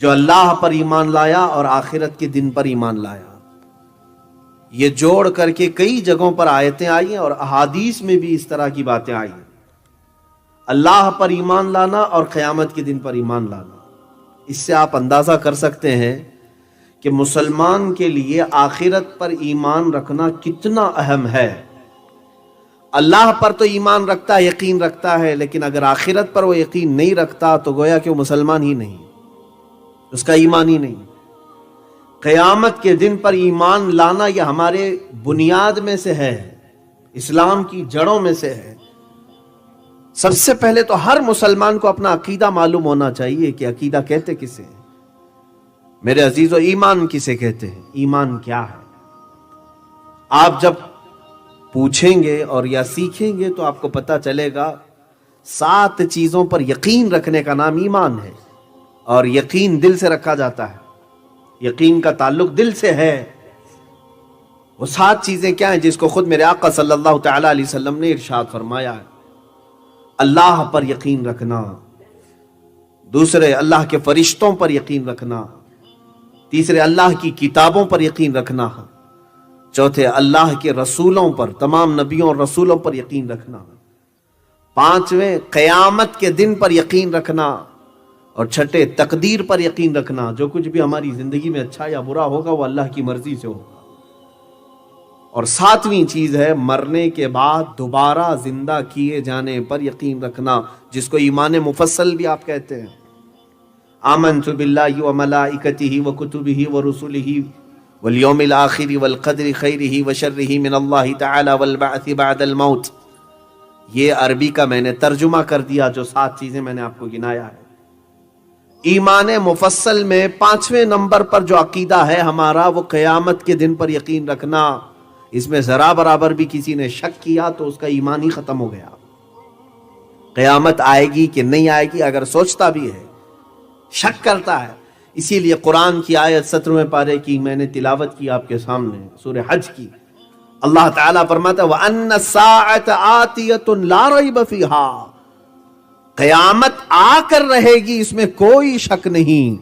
جو اللہ پر ایمان لایا اور آخرت کے دن پر ایمان لایا. یہ جوڑ کر کے کئی جگہوں پر آیتیں آئی ہیں اور احادیث میں بھی اس طرح کی باتیں آئی ہیں. اللہ پر ایمان لانا اور قیامت کے دن پر ایمان لانا. اس سے آپ اندازہ کر سکتے ہیں کہ مسلمان کے لیے آخرت پر ایمان رکھنا کتنا اہم ہے. اللہ پر تو ایمان رکھتا ہے، یقین رکھتا ہے، لیکن اگر آخرت پر وہ یقین نہیں رکھتا تو گویا کہ وہ مسلمان ہی نہیں، اس کا ایمان ہی نہیں. قیامت کے دن پر ایمان لانا یہ ہمارے بنیاد میں سے ہے، اسلام کی جڑوں میں سے ہے. سب سے پہلے تو ہر مسلمان کو اپنا عقیدہ معلوم ہونا چاہیے کہ عقیدہ کہتے کسے ہیں. میرے عزیزو، ایمان کسے کہتے ہیں؟ ایمان کیا ہے؟ آپ جب پوچھیں گے اور یا سیکھیں گے تو آپ کو پتہ چلے گا 7 چیزوں پر یقین رکھنے کا نام ایمان ہے. اور یقین دل سے رکھا جاتا ہے، یقین کا تعلق دل سے ہے. وہ 7 چیزیں کیا ہیں جس کو خود میرے آقا صلی اللہ تعالی علیہ وسلم نے ارشاد فرمایا ہے؟ اللہ پر یقین رکھنا، دوسرے اللہ کے فرشتوں پر یقین رکھنا، تیسرے اللہ کی کتابوں پر یقین رکھنا، چوتھے اللہ کے رسولوں پر، تمام نبیوں اور رسولوں پر یقین رکھنا، پانچویں قیامت کے دن پر یقین رکھنا، اور چھٹے تقدیر پر یقین رکھنا. جو کچھ بھی ہماری زندگی میں اچھا یا برا ہوگا وہ اللہ کی مرضی سے ہوگا. اور 7ویں چیز ہے مرنے کے بعد دوبارہ زندہ کیے جانے پر یقین رکھنا، جس کو ایمان مفصل بھی آپ کہتے ہیں. آمنت باللہ وملائکتہ وکتبہ ورسلہ والیوم الآخر والقدر خیرہ وشرہ من اللہ تعالی والبعث بعد الموت. یہ عربی کا میں نے ترجمہ کر دیا، جو 7 چیزیں میں نے آپ کو گنایا ہے. ایمان مفصل میں 5ویں نمبر پر جو عقیدہ ہے ہمارا وہ قیامت کے دن پر یقین رکھنا. اس میں ذرا برابر بھی کسی نے شک کیا تو اس کا ایمان ہی ختم ہو گیا. قیامت آئے گی کہ نہیں آئے گی اگر سوچتا بھی ہے، شک کرتا ہے. اسی لیے قرآن کی آیت 17ویں پارے کی میں نے تلاوت کی آپ کے سامنے، سورہ حج کی. اللہ تعالیٰ فرماتا ہے وَأَنَّ السَّاعَةَ آتِيَةٌ لَا رَيْبَ فِيهَا. قیامت آ کر رہے گی، اس میں کوئی شک نہیں.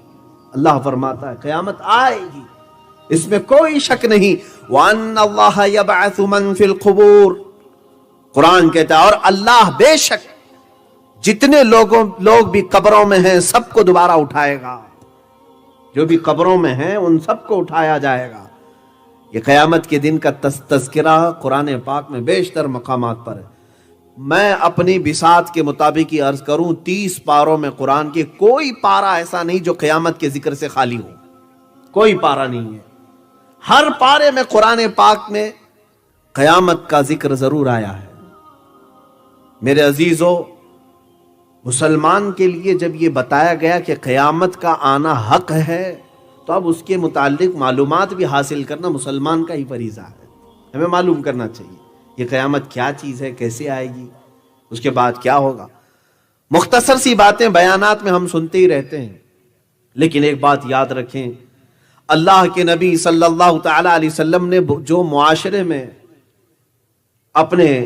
اللہ فرماتا ہے قیامت آئے گی، اس میں کوئی شک نہیں. وَأَنَّ اللَّهَ يَبْعَثُ مَن فِي الْقُبُورِ. قرآن کہتا ہے اور اللہ بے شک جتنے لوگ بھی قبروں میں ہیں سب کو دوبارہ اٹھائے گا. جو بھی قبروں میں ہیں ان سب کو اٹھایا جائے گا. یہ قیامت کے دن کا تذکرہ قرآن پاک میں بیشتر مقامات پر ہے. میں اپنی بساط کے مطابق ہی عرض کروں 30 پاروں میں قرآن کے کوئی پارہ ایسا نہیں جو قیامت کے ذکر سے خالی ہو. کوئی پارہ نہیں ہے. ہر پارے میں قرآن پاک میں قیامت کا ذکر ضرور آیا ہے. میرے عزیزو، مسلمان کے لیے جب یہ بتایا گیا کہ قیامت کا آنا حق ہے تو اب اس کے متعلق معلومات بھی حاصل کرنا مسلمان کا ہی فریضہ ہے. ہمیں معلوم کرنا چاہیے یہ قیامت کیا چیز ہے، کیسے آئے گی، اس کے بعد کیا ہوگا. مختصر سی باتیں بیانات میں ہم سنتے ہی رہتے ہیں، لیکن ایک بات یاد رکھیں، اللہ کے نبی صلی اللہ تعالی علیہ وسلم نے جو معاشرے میں اپنے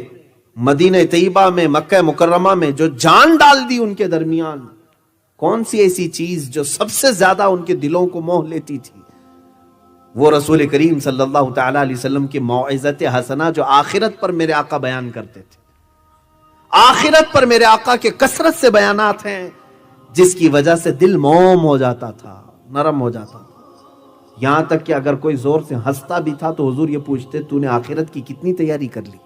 مدینہ طیبہ میں، مکہ مکرمہ میں جو جان ڈال دی ان کے درمیان، کون سی ایسی چیز جو سب سے زیادہ ان کے دلوں کو موہ لیتی تھی؟ وہ رسول کریم صلی اللہ تعالی علیہ وسلم کی موعظت حسنہ جو آخرت پر میرے آقا بیان کرتے تھے. آخرت پر میرے آقا کے کثرت سے بیانات ہیں جس کی وجہ سے دل موم ہو جاتا تھا، نرم ہو جاتا تھا. یہاں تک کہ اگر کوئی زور سے ہنستا بھی تھا تو حضور یہ پوچھتے تو نے آخرت کی کتنی تیاری کر لی؟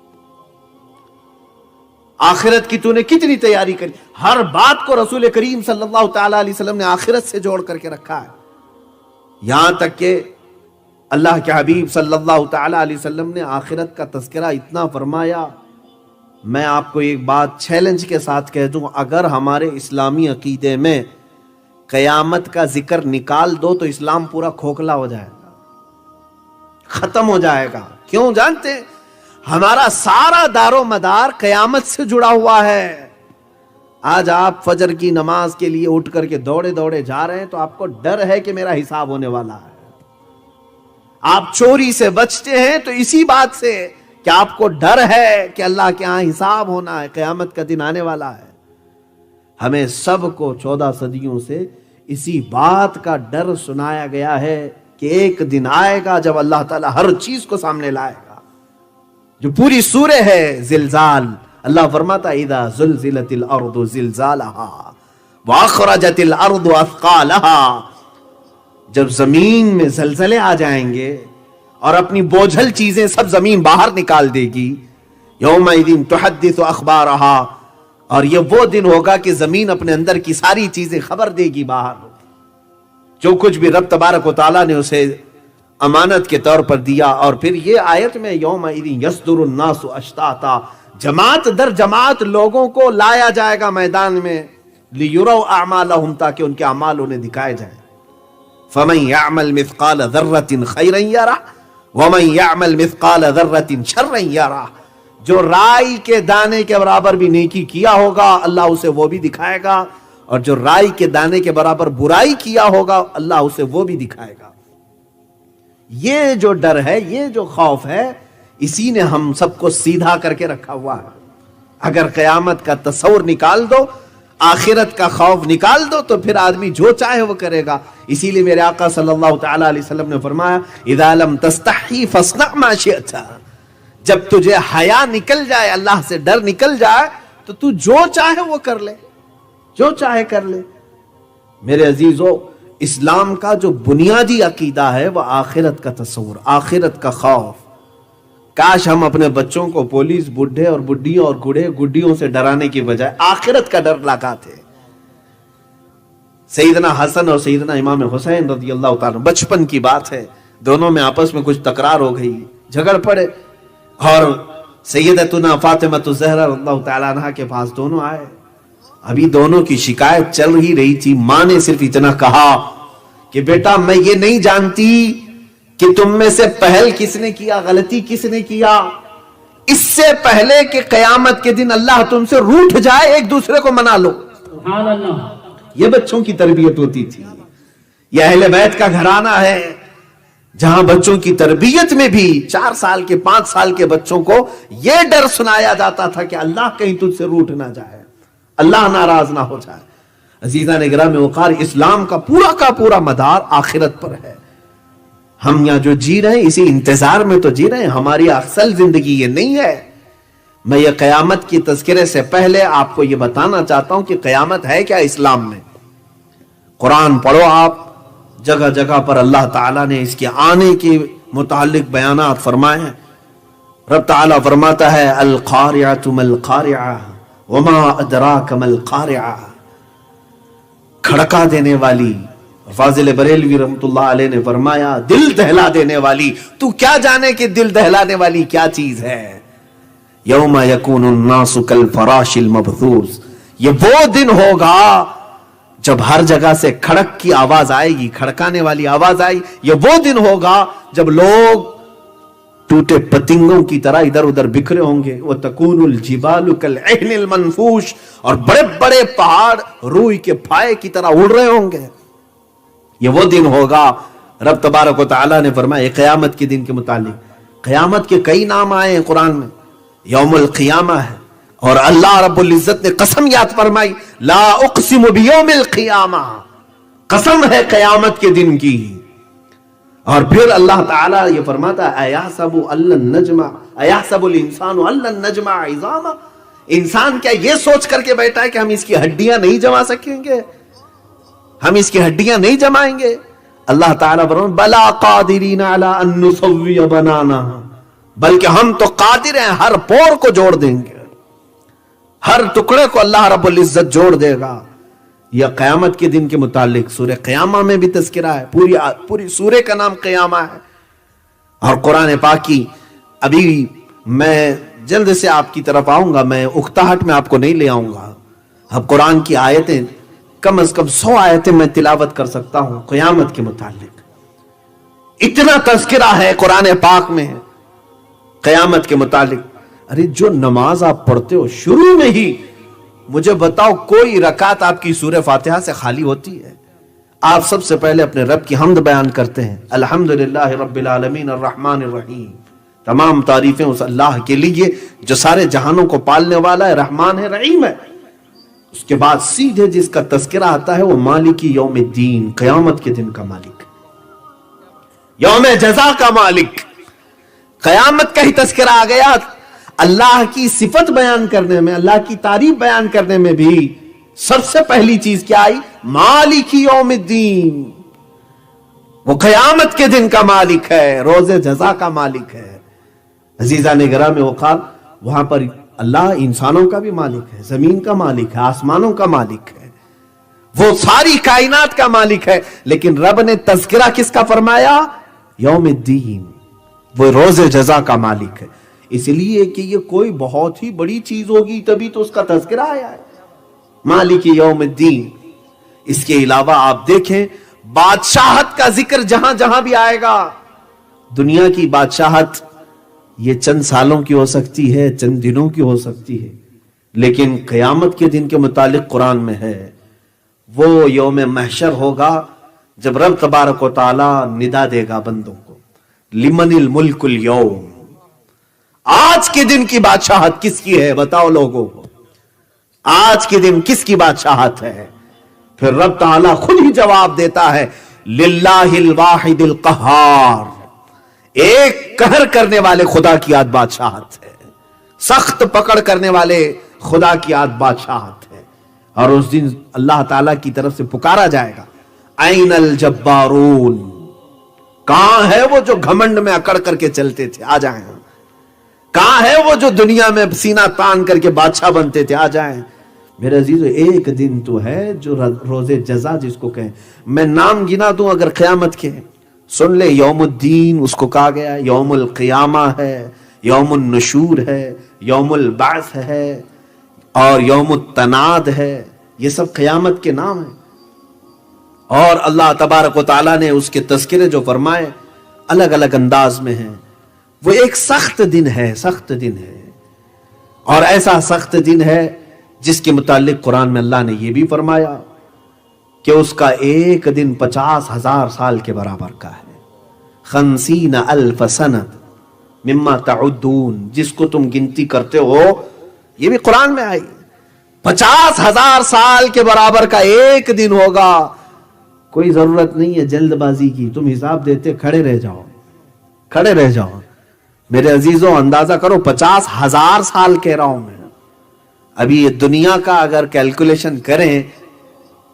آخرت کی تو نے کتنی تیاری کری؟ ہر بات کو رسول کریم صلی اللہ تعالی علیہ وسلم نے آخرت سے جوڑ کر کے رکھا ہے. یہاں تک کہ اللہ کے حبیب صلی اللہ تعالی علیہ وسلم نے آخرت کا تذکرہ اتنا فرمایا. میں آپ کو ایک بات چیلنج کے ساتھ کہہ دوں، اگر ہمارے اسلامی عقیدے میں قیامت کا ذکر نکال دو تو اسلام پورا کھوکھلا ہو جائے گا، ختم ہو جائے گا. کیوں جانتے ہیں؟ ہمارا سارا دار و مدار قیامت سے جڑا ہوا ہے. آج آپ فجر کی نماز کے لیے اٹھ کر کے دوڑے دوڑے جا رہے ہیں تو آپ کو ڈر ہے کہ میرا حساب ہونے والا ہے. آپ چوری سے بچتے ہیں تو اسی بات سے کہ آپ کو ڈر ہے کہ اللہ کے ہاں حساب ہونا ہے، قیامت کا دن آنے والا ہے. ہمیں سب کو 14 صدیوں سے اسی بات کا ڈر سنایا گیا ہے کہ ایک دن آئے گا جب اللہ تعالیٰ ہر چیز کو سامنے لائے گا. جو پوری سورہ ہے زلزال، اللہ فرماتا اذا زلزلت الارض زلزالها واخرجت الارض اثقالها، جب زمین میں زلزلے آ جائیں گے اور اپنی بوجھل چیزیں سب زمین باہر نکال دے گی. یومئذ تحدث اخبارها، اور یہ وہ دن ہوگا کہ زمین اپنے اندر کی ساری چیزیں خبر دے گی باہر. جو کچھ بھی رب تبارک و تعالیٰ نے اسے امانت کے طور پر دیا. اور پھر یہ آیت میں یومئذ یصدر الناس اشتاتا، جماعت در جماعت لوگوں کو لایا جائے گا میدان میں، لیروا اعمالہم، تاکہ ان کے اعمال انہیں دکھائے جائیں. فمن یعمل مثقال ذرۃ خیرا یرہ ومن یعمل مثقال ذرۃ شرا یرہ، جو رائی کے دانے کے برابر بھی نیکی کیا ہوگا اللہ اسے وہ بھی دکھائے گا، اور جو رائی کے دانے کے برابر برائی کیا ہوگا اللہ اسے وہ بھی دکھائے گا. یہ جو ڈر ہے، یہ جو خوف ہے، اسی نے ہم سب کو سیدھا کر کے رکھا ہوا ہے. اگر قیامت کا تصور نکال دو، آخرت کا خوف نکال دو، تو پھر آدمی جو چاہے وہ کرے گا. اسی لیے میرے آقا صلی اللہ تعالی علیہ وسلم نے فرمایا اذا لم تستحی فاصنع ما شئت، جب تجھے حیا نکل جائے، اللہ سے ڈر نکل جائے، تو تو جو چاہے وہ کر لے، جو چاہے کر لے. میرے عزیزو، اسلام کا جو بنیادی عقیدہ ہے وہ آخرت کا تصور، آخرت کا خوف. کاش ہم اپنے بچوں کو پولیس، بڈھے اور بڈھیوں اور گڈیوں سے ڈرانے کی بجائے آخرت کا ڈر لگاتے. سیدنا حسن اور سیدنا امام حسین رضی اللہ تعالیٰ، بچپن کی بات ہے، دونوں میں آپس میں کچھ تکرار ہو گئی، جھگڑ پڑے، اور سیدتنا فاطمہ الزہرا رضی اللہ تعالیٰ عنہا کے پاس دونوں آئے. ابھی دونوں کی شکایت چل ہی رہی تھی. ماں نے صرف اتنا کہا کہ بیٹا میں یہ نہیں جانتی کہ تم میں سے پہل کس نے کیا، غلطی کس نے کیا، اس سے پہلے کہ قیامت کے دن اللہ تم سے روٹھ جائے ایک دوسرے کو منا لو. سبحان اللہ. یہ بچوں کی تربیت ہوتی تھی. یہ اہل بیت کا گھرانہ ہے جہاں بچوں کی تربیت میں بھی 4 سال کے 5 سال کے بچوں کو یہ ڈر سنایا جاتا تھا کہ اللہ کہیں تجھ سے روٹھ نہ جائے، اللہ ناراض نہ ہو جائے. عزیزان گرامی وقار، اسلام کا پورا مدار آخرت پر ہے. ہم یہاں جو جی رہے ہیں اسی انتظار میں تو جی رہے ہیں، ہماری اصل زندگی یہ نہیں ہے. میں یہ قیامت کی تذکرے سے پہلے آپ کو یہ بتانا چاہتا ہوں کہ قیامت ہے کیا اسلام میں. قرآن پڑھو آپ، جگہ جگہ پر اللہ تعالیٰ نے اس کے آنے کے متعلق بیانات فرمائے ہیں. رب تعالیٰ فرماتا ہے القاریعۃ ما القاریعہ وما ادراک ما القاریعہ، کھڑکا دینے والی. فاضل بریلوی رحمت اللہ علیہ نے فرمایا دل دہلا دینے والی. تو کیا جانے کہ دل دہلانے والی کیا چیز ہے. یوم یکون الناس کالفراش المبثوث، یہ وہ دن ہوگا جب ہر جگہ سے کھڑک کی آواز آئے گی، کھڑکانے والی آواز آئی. یہ وہ دن ہوگا جب لوگ ٹوٹے پتنگوں کی طرح ادھر ادھر بکھرے ہوں گے. وَتَكُونُ الْجِبَالُ كَالْعِهْنِ الْمَنْفُوشِ، اور بڑے بڑے پہاڑ روئی کے پھائے کی طرح اڑ رہے ہوں گے. یہ وہ دن ہوگا. رب تبارک و تعالیٰ نے فرمایا قیامت کے دن کے متعلق، قیامت کے کئی نام آئے ہیں قرآن میں. یوم القیامہ ہے، اور اللہ رب العزت نے قسم یاد فرمائی لا اقسم بیوم القیامہ، قسم ہے قیامت کے دن کی. اور پھر اللہ تعالیٰ یہ فرماتا ہے ایحسب ان لن نجمع، ایحسب الانسان ان لن نجمع عظامہ، انسان کیا یہ سوچ کر کے بیٹھا ہے کہ ہم اس کی ہڈیاں نہیں جما سکیں گے، ہم اس کی ہڈیاں نہیں جمائیں گے. اللہ تعالیٰ فرماتا بلا قادرین علی ان نسوی بنانا، بلکہ ہم تو قادر ہیں، ہر پور کو جوڑ دیں گے، ہر ٹکڑے کو اللہ رب العزت جوڑ دے گا. یہ قیامت کے دن کے متعلق سورہ قیامہ میں بھی تذکرہ ہے. پوری سورہ کا نام قیامہ ہے. اور قرآن پاک کی ابھی میں جلد سے آپ کی طرف آؤں گا، میں اکتاہٹ میں آپ کو نہیں لے آؤں گا. اب قرآن کی آیتیں کم از کم 100 آیتیں میں تلاوت کر سکتا ہوں قیامت کے متعلق. اتنا تذکرہ ہے قرآن پاک میں قیامت کے متعلق. ارے جو نماز آپ پڑھتے ہو شروع میں ہی مجھے بتاؤ کوئی رکعت آپ کی سورہ فاتحہ سے خالی ہوتی ہے؟ آپ سب سے پہلے اپنے رب کی حمد بیان کرتے ہیں، الحمدللہ رب العالمین الرحمن الرحیم. تمام تعریفیں اس اللہ کے لیے جو سارے جہانوں کو پالنے والا ہے، رحمان ہے، رحیم ہے. اس کے بعد سیدھے جس کا تذکرہ آتا ہے وہ مالک یوم الدین، قیامت کے دن کا مالک، یوم جزا کا مالک، قیامت کا ہی تذکرہ آ گیا۔ اللہ کی صفت بیان کرنے میں، اللہ کی تعریف بیان کرنے میں بھی سب سے پہلی چیز کیا آئی؟ مالک یوم الدین، وہ قیامت کے دن کا مالک ہے، روز جزا کا مالک ہے۔ عزیزان گرامی اوقات، وہاں پر اللہ انسانوں کا بھی مالک ہے، زمین کا مالک ہے، آسمانوں کا مالک ہے، وہ ساری کائنات کا مالک ہے، لیکن رب نے تذکرہ کس کا فرمایا؟ یوم الدین، وہ روز جزا کا مالک ہے۔ اس لیے کہ یہ کوئی بہت ہی بڑی چیز ہوگی تبھی تو اس کا تذکرہ آیا ہے، مالک یوم الدین۔ اس کے علاوہ آپ دیکھیں بادشاہت کا ذکر جہاں جہاں بھی آئے گا، دنیا کی بادشاہت یہ چند سالوں کی ہو سکتی ہے، چند دنوں کی ہو سکتی ہے، لیکن قیامت کے دن کے متعلق قرآن میں ہے وہ یوم محشر ہوگا جب رب تبارک و تعالی ندا دے گا بندوں کو، لمن الملک اليوم، آج کے دن کی بادشاہت کس کی ہے؟ بتاؤ لوگوں کو، آج کے دن کس کی بادشاہت ہے؟ پھر رب تعالی خود ہی جواب دیتا ہے، للہ الواحد القہار، ایک قہر کرنے والے خدا کی آج بادشاہت ہے، سخت پکڑ کرنے والے خدا کی آج بادشاہت ہے۔ اور اس دن اللہ تعالیٰ کی طرف سے پکارا جائے گا، این الجبارون، کہاں ہے وہ جو گھمنڈ میں اکڑ کر کے چلتے تھے؟ آ جائیں۔ کہاں ہے وہ جو دنیا میں سینہ تان کر کے بادشاہ بنتے تھے؟ آ جائیں۔ میرے عزیزو، ایک دن تو ہے جو روز جزا جس کو کہیں، میں نام گنا دوں اگر قیامت کے، سن لے، یوم الدین اس کو کہا گیا، یوم القیامہ ہے، یوم النشور ہے، یوم البعث ہے، اور یوم التناد ہے، یہ سب قیامت کے نام ہیں۔ اور اللہ تبارک و تعالیٰ نے اس کے تذکرے جو فرمائے الگ الگ انداز میں ہیں۔ وہ ایک سخت دن ہے، سخت دن ہے، اور ایسا سخت دن ہے جس کے متعلق قرآن میں اللہ نے یہ بھی فرمایا کہ اس کا ایک دن 50,000 سال کے برابر کا ہے، 50,000 سنۃ مما تعدون، جس کو تم گنتی کرتے ہو، یہ بھی قرآن میں آئی، 50,000 سال کے برابر کا ایک دن ہوگا۔ کوئی ضرورت نہیں ہے جلد بازی کی، تم حساب دیتے کھڑے رہ جاؤ، کھڑے رہ جاؤ۔ میرے عزیزوں، اندازہ کرو، 50,000 سال کہہ رہا ہوں میں۔ ابھی یہ دنیا کا اگر کیلکولیشن کریں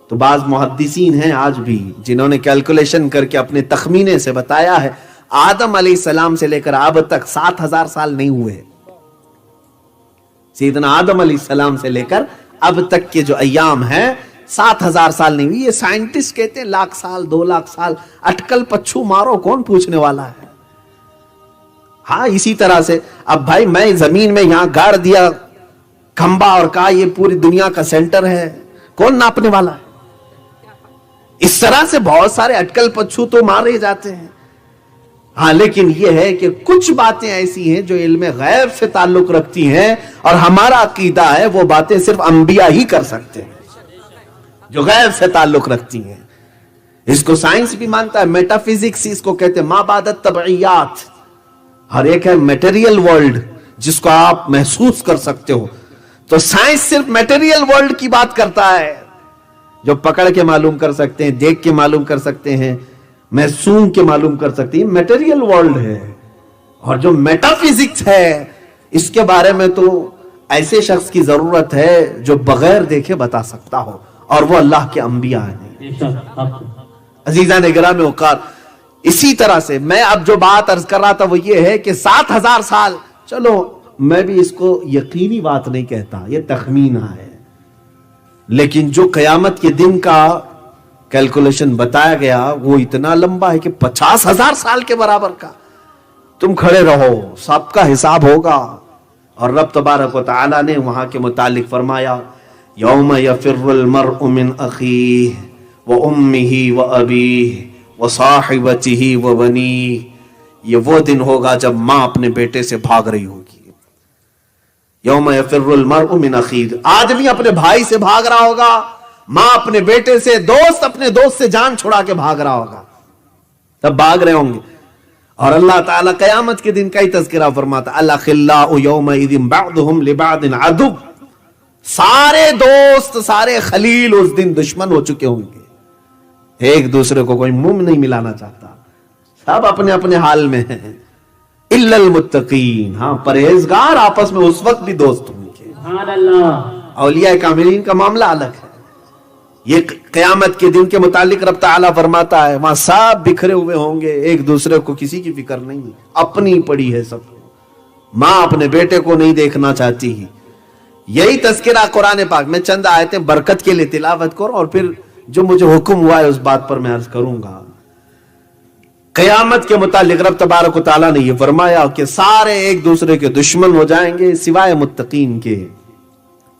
تو بعض محدثین ہیں آج بھی جنہوں نے کیلکولیشن کر کے اپنے تخمینے سے بتایا ہے آدم علیہ السلام سے لے کر اب تک 7,000 سال نہیں ہوئے۔ سیدنا آدم علیہ السلام سے لے کر اب تک کے جو ایام ہیں 7,000 سال نہیں ہوئی۔ یہ سائنٹسٹ کہتے ہیں 1,00,000 سال 2,00,000 سال، اٹکل پچھو مارو، کون پوچھنے والا ہے؟ ہاں، اسی طرح سے اب بھائی میں زمین میں یہاں گاڑ دیا کھمبا اور کہا یہ پوری دنیا کا سینٹر ہے، کون ناپنے والا ہے؟ اس طرح سے بہت سارے اٹکل پچھو تو مارے جاتے ہیں۔ ہاں، لیکن یہ ہے کہ کچھ باتیں ایسی ہیں جو علم غیب سے تعلق رکھتی ہیں، اور ہمارا عقیدہ ہے وہ باتیں صرف انبیاء ہی کر سکتے ہیں جو غیب سے تعلق رکھتی ہیں۔ اس کو سائنس بھی مانتا ہے، میٹا فزکس اس کو کہتے ہیں، ما بعد الطبعیات۔ اور ایک ہے میٹیریل ورلڈ جس کو آپ محسوس کر سکتے ہو، تو سائنس صرف میٹیریل ورلڈ کی بات کرتا ہے، جو پکڑ کے معلوم کر سکتے ہیں، دیکھ کے معلوم کر سکتے ہیں، محسوس کے معلوم کر سکتے ہیں، میٹیریل ورلڈ ہے۔ اور جو میٹا فزکس ہے اس کے بارے میں تو ایسے شخص کی ضرورت ہے جو بغیر دیکھے بتا سکتا ہو، اور وہ اللہ کے انبیاء ہیں۔ عزیزان گرامی اوقات، اسی طرح سے میں اب جو بات عرض کر رہا تھا وہ یہ ہے کہ 7,000 سال، چلو میں بھی اس کو یقینی بات نہیں کہتا، یہ تخمینہ ہے، لیکن جو قیامت کے دن کا کیلکولیشن بتایا گیا وہ اتنا لمبا ہے کہ 50,000 سال کے برابر کا۔ تم کھڑے رہو، سب کا حساب ہوگا۔ اور رب تبارک و تعالی نے وہاں کے متعلق فرمایا، یوم یفر المرء من اخیہ وامہ وابیہ وصاحبتہ وبنیہ، یہ وہ دن ہوگا جب ماں اپنے بیٹے سے بھاگ رہی ہوگی۔ یوم یفر المرء من اخیہ، آدمی اپنے بھائی سے بھاگ رہا ہوگا، ماں اپنے بیٹے سے، دوست اپنے دوست سے جان چھڑا کے بھاگ رہا ہوگا، تب بھاگ رہے ہوں گے۔ اور اللہ تعالیٰ قیامت کے دن کا ہی تذکرہ فرماتا، الاخلاء یومئذ بعضهم لبعض عدو، سارے دوست سارے خلیل اس دن دشمن ہو چکے ہوں گے، ایک دوسرے کو کوئی منہ نہیں ملانا چاہتا، سب اپنے اپنے حال میں ہیں، الا المتقین، ہاں پرہیزگار آپس میں اس وقت بھی دوست ہوں گے۔ سبحان اللہ۔ اولیاء کاملین کا معاملہ الگ ہے، یہ قیامت کے دن کے متعلق رب تعالیٰ فرماتا ہے وہاں سب بکھرے ہوئے ہوں گے، ایک دوسرے کو کسی کی فکر نہیں، اپنی پڑی ہے سب کو، ماں اپنے بیٹے کو نہیں دیکھنا چاہتی ہی۔ یہی تذکرہ قرآن پاک میں چند آیتیں برکت کے لیے تلاوت کروں اور پھر جو مجھے حکم ہوا ہے اس بات پر میں عرض کروں گا۔ قیامت کے متعلق رب تبارک و تعالیٰ نے یہ فرمایا کہ سارے ایک دوسرے کے دشمن ہو جائیں گے سوائے متقین کے،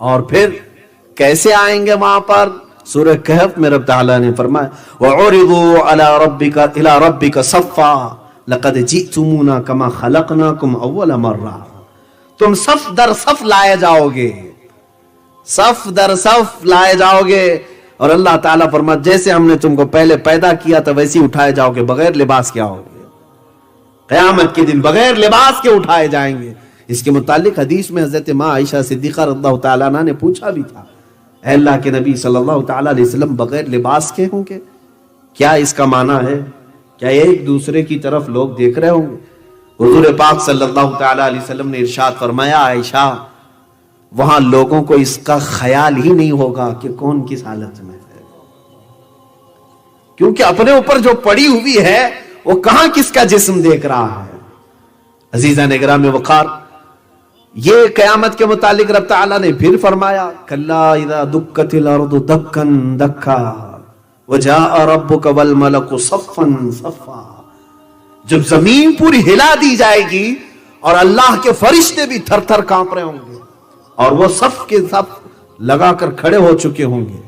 اور پھر کیسے آئیں گے وہاں پر؟ سورہ کہف میں رب تعالیٰ نے فرمایا وَعُرِضُوا عَلَىٰ رَبِّكَ إِلَىٰ رَبِّكَ صَفًّا لَقَدْ جِئْتُمُونَا كَمَا خَلَقْنَاكُمْ أَوَّلَ مَرَّةٍ، تم صف در صف لائے جاؤ گے، صف در صف لائے جاؤ گے، اور اللہ تعالیٰ فرماتا جیسے ہم نے تم کو پہلے پیدا کیا تو ویسے ہی اٹھائے جاؤ گے، بغیر لباس کے آؤ گے، قیامت کے دن بغیر لباس کے اٹھائے جائیں گے۔ اس کے متعلق حدیث میں حضرت ماں عائشہ صدیقہ رضی اللہ تعالیٰ عنہا نے پوچھا بھی تھا، اے اللہ کے نبی صلی اللہ تعالیٰ علیہ وسلم بغیر لباس کے ہوں گے؟ کیا اس کا معنی ہے؟ کیا ایک دوسرے کی طرف لوگ دیکھ رہے ہوں گے؟ حضور پاک صلی اللہ تعالیٰ علیہ وسلم نے ارشاد فرمایا عائشہ وہاں لوگوں کو اس کا خیال ہی نہیں ہوگا کہ کون کس حالت میں ہے، کیونکہ اپنے اوپر جو پڑی ہوئی ہے وہ کہاں کس کا جسم دیکھ رہا ہے۔ عزیزان گرامی وقار، یہ قیامت کے متعلق رب تعالیٰ نے پھر فرمایا کلا اذا دکت الارض دکا دکا وجاء ربک والملک صفا صفا، جب زمین پوری ہلا دی جائے گی اور اللہ کے فرشتے بھی تھر تھر کانپ رہے ہوں گے اور وہ صف کے صف لگا کر کھڑے ہو چکے ہوں گے،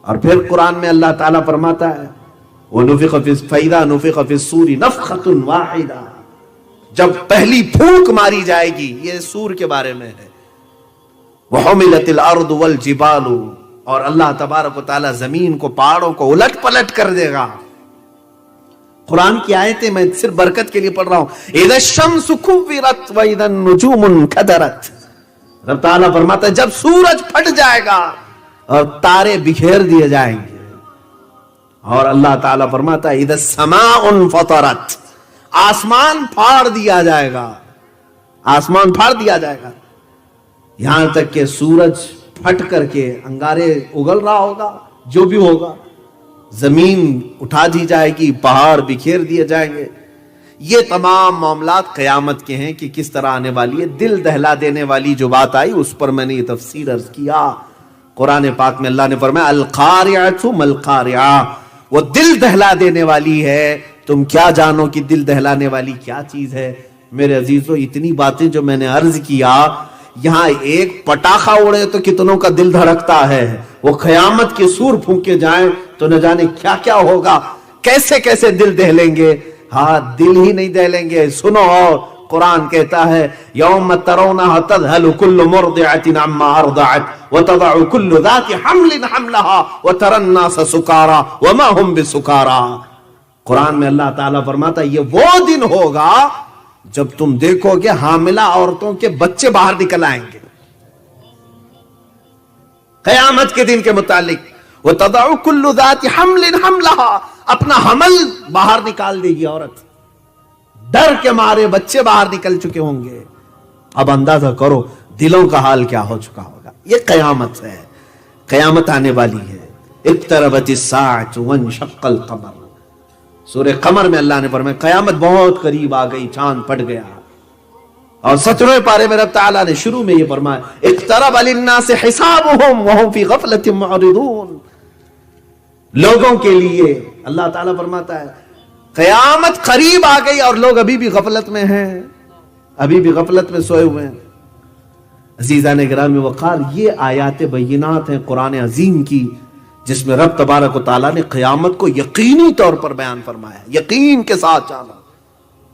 اور پھر قرآن میں اللہ تعالیٰ فرماتا ہے وَنُفِخَ فَإِذَا نُفِخَ فِي الصُّورِ نَفْخَةٌ وَاحِدَةٌ، جب پہلی پھونک ماری جائے گی، یہ سور کے بارے میں ہے، وَحُمِلَتِ الْأَرْضُ وَالْجِبَالُ، اور اللہ تبارک و تعالیٰ زمین کو پہاڑوں کو الٹ پلٹ کر دے گا۔ قرآن کی آیتیں میں صرف برکت کے لیے پڑھ رہا ہوں۔ اِذَا الشَّمْسُ كُوِّرَتْ وَإِذَا النُّجُومُ انْكَدَرَتْ، رب تعالیٰ فرماتا ہے جب سورج پھٹ جائے گا اور تارے بکھیر دیے جائیں گے، اور اللہ تعالیٰ فرماتا ہے اِذَا السَّمَاءُ انْفَطَرَتْ، آسمان پھاڑ دیا جائے گا، آسمان پھاڑ دیا جائے گا، یہاں تک کہ سورج پھٹ کر کے انگارے اگل رہا ہوگا، جو بھی ہوگا، زمین اٹھا دی جائے گی، پہاڑ بکھیر دیے جائیں گے۔ یہ تمام معاملات قیامت کے ہیں کہ کس طرح آنے والی ہے۔ دل دہلا دینے والی جو بات آئی اس پر میں نے یہ تفسیر عرض کیا۔ قرآن پاک میں اللہ نے فرمایا القاریعۃ ما القاریعہ، وہ دل دہلا دینے والی ہے، تم کیا جانو کہ دل دہلانے والی کیا چیز ہے۔ میرے عزیزو، اتنی باتیں جو میں نے عرض کیا، یہاں ایک پٹاخہ اڑے تو کتنوں کا دل دھڑکتا ہے، وہ قیامت کے سور پھونکے جائیں تو نہ جانے کیا کیا ہوگا، کیسے کیسے دل دہلیں گے۔ ہاں، دل ہی نہیں دہلیں گے۔ سنو، اور قرآن کہتا ہے یوم ترونها تذهل كل مرضعة عما ارضعت وتضع كل ذات حمل حملها وترى الناس سكارى وما هم بسكارى۔ قرآن میں اللہ تعالیٰ فرماتا ہے یہ وہ دن ہوگا جب تم دیکھو گے حاملہ عورتوں کے بچے باہر نکل آئیں گے۔ قیامت کے دن کے متعلق وَتَضَعُ كُلُّ ذَاتِ حَمْلٍ حَمْلَهَا، اپنا حمل باہر نکال دے گی عورت، ڈر کے مارے بچے باہر نکل چکے ہوں گے۔ اب اندازہ کرو دلوں کا حال کیا ہو چکا ہوگا۔ یہ قیامت ہے، قیامت آنے والی ہے۔ اقتربت الساعة وانشق القمر، سورہ قمر میں اللہ نے فرمایا قیامت بہت قریب آ گئی، چاند پھٹ گیا۔ اور 17ویں پارے میں رب تعالیٰ نے شروع میں یہ فرمایا اقترب للناس حسابهم وهم في غفلة معرضون، لوگوں کے لیے اللہ تعالیٰ فرماتا ہے قیامت قریب آ گئی اور لوگ ابھی بھی غفلت میں ہیں، ابھی بھی غفلت میں سوئے ہوئے ہیں۔ عزیزان گرامی وقار، یہ آیات بینات ہیں قرآن عظیم کی، جس میں رب تبارک و تعالیٰ نے قیامت کو یقینی طور پر بیان فرمایا، یقین کے ساتھ چالا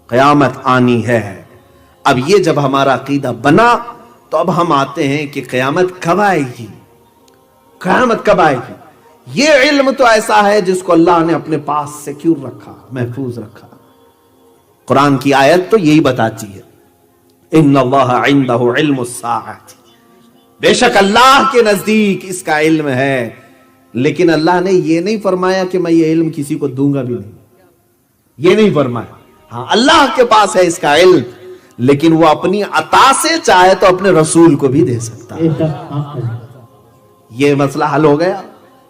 قیامت آنی ہے۔ اب یہ جب ہمارا عقیدہ بنا تو اب ہم آتے ہیں کہ قیامت کب آئے گی، قیامت کب آئے گی۔ یہ علم تو ایسا ہے جس کو اللہ نے اپنے پاس سیکیور رکھا، محفوظ رکھا۔ قرآن کی آیت تو یہی بتاتی ہے ان اللہ عنده علم الساعۃ، بے شک اللہ کے نزدیک اس کا علم ہے، لیکن اللہ نے یہ نہیں فرمایا کہ میں یہ علم کسی کو دوں گا بھی نہیں، یہ نہیں فرمایا. ہاں اللہ کے پاس ہے اس کا علم، لیکن وہ اپنی عطا سے چاہے تو اپنے رسول کو بھی دے سکتا ہے. یہ مسئلہ حل ہو گیا.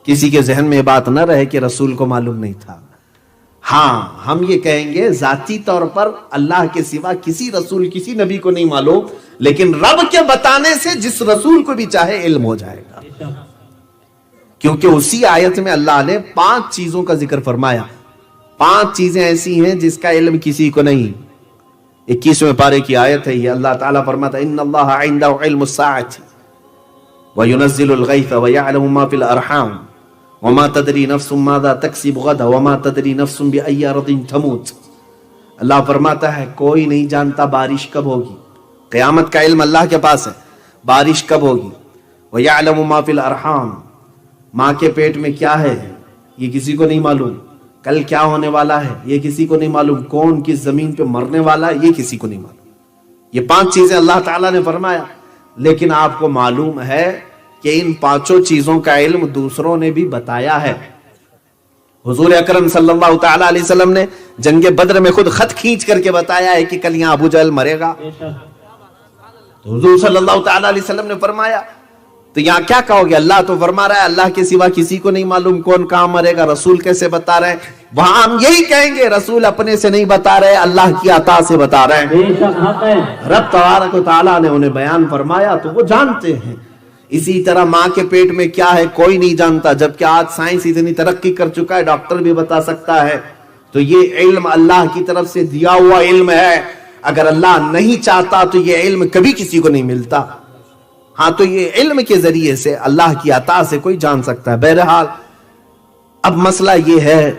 کسی کے ذہن میں یہ بات نہ رہے کہ رسول کو معلوم نہیں تھا. ہاں ہم یہ کہیں گے ذاتی طور پر اللہ کے سوا کسی رسول کسی نبی کو نہیں معلوم، لیکن رب کے بتانے سے جس رسول کو بھی چاہے علم ہو جائے گا. کیونکہ اسی آیت میں اللہ نے 5 چیزوں کا ذکر فرمایا. 5 چیزیں ایسی ہیں جس کا علم کسی کو نہیں. 21ویں پارے کی آیت ہے یہ. اللہ تعالیٰ فرماتا ہے ان اللہ عنده علم الساعۃ وینزل الغیث ویعلم ما فی الارحام وما تدری نفس ماذا تکسب غدا وما تدری نفس بأی ارض تموت. اللہ فرماتا ہے کوئی نہیں جانتا بارش کب ہوگی. قیامت کا علم اللہ کے پاس ہے، بارش کب ہوگی. ویعلم ما فی الارحام، ماں کے پیٹ میں کیا ہے یہ کسی کو نہیں معلوم. کل کیا ہونے والا ہے یہ کسی کو نہیں معلوم. کون کس زمین پہ مرنے والا ہے یہ کسی کو نہیں معلوم. یہ 5 چیزیں اللہ تعالیٰ نے فرمایا. لیکن آپ کو معلوم ہے کہ ان 5 چیزوں کا علم دوسروں نے بھی بتایا ہے. حضور اکرم صلی اللہ تعالیٰ علیہ وسلم نے جنگ بدر میں خود خط کھینچ کر کے بتایا ہے کہ کل یہاں ابو جہل مرے گا. تو حضور صلی اللہ تعالیٰ علیہ وسلم نے فرمایا. تو یہاں کیا کہو گے؟ اللہ تو فرما رہا ہے اللہ کے سوا کسی کو نہیں معلوم کون کہاں مرے گا. رسول کیسے بتا رہے ہیں؟ وہاں ہم یہی کہیں گے رسول اپنے سے نہیں بتا رہے، اللہ کی عطا سے بتا رہے ہیں. رب تبارک و تعالیٰ نے انہیں بیان فرمایا تو وہ جانتے ہیں. اسی طرح ماں کے پیٹ میں کیا ہے کوئی نہیں جانتا، جبکہ آج سائنس اتنی ترقی کر چکا ہے ڈاکٹر بھی بتا سکتا ہے. تو یہ علم اللہ کی طرف سے دیا ہوا علم ہے. اگر اللہ نہیں چاہتا تو یہ علم کبھی کسی کو نہیں ملتا. ہاں تو یہ علم کے ذریعے سے اللہ کی عطا سے کوئی جان سکتا ہے. بہرحال اب مسئلہ یہ ہے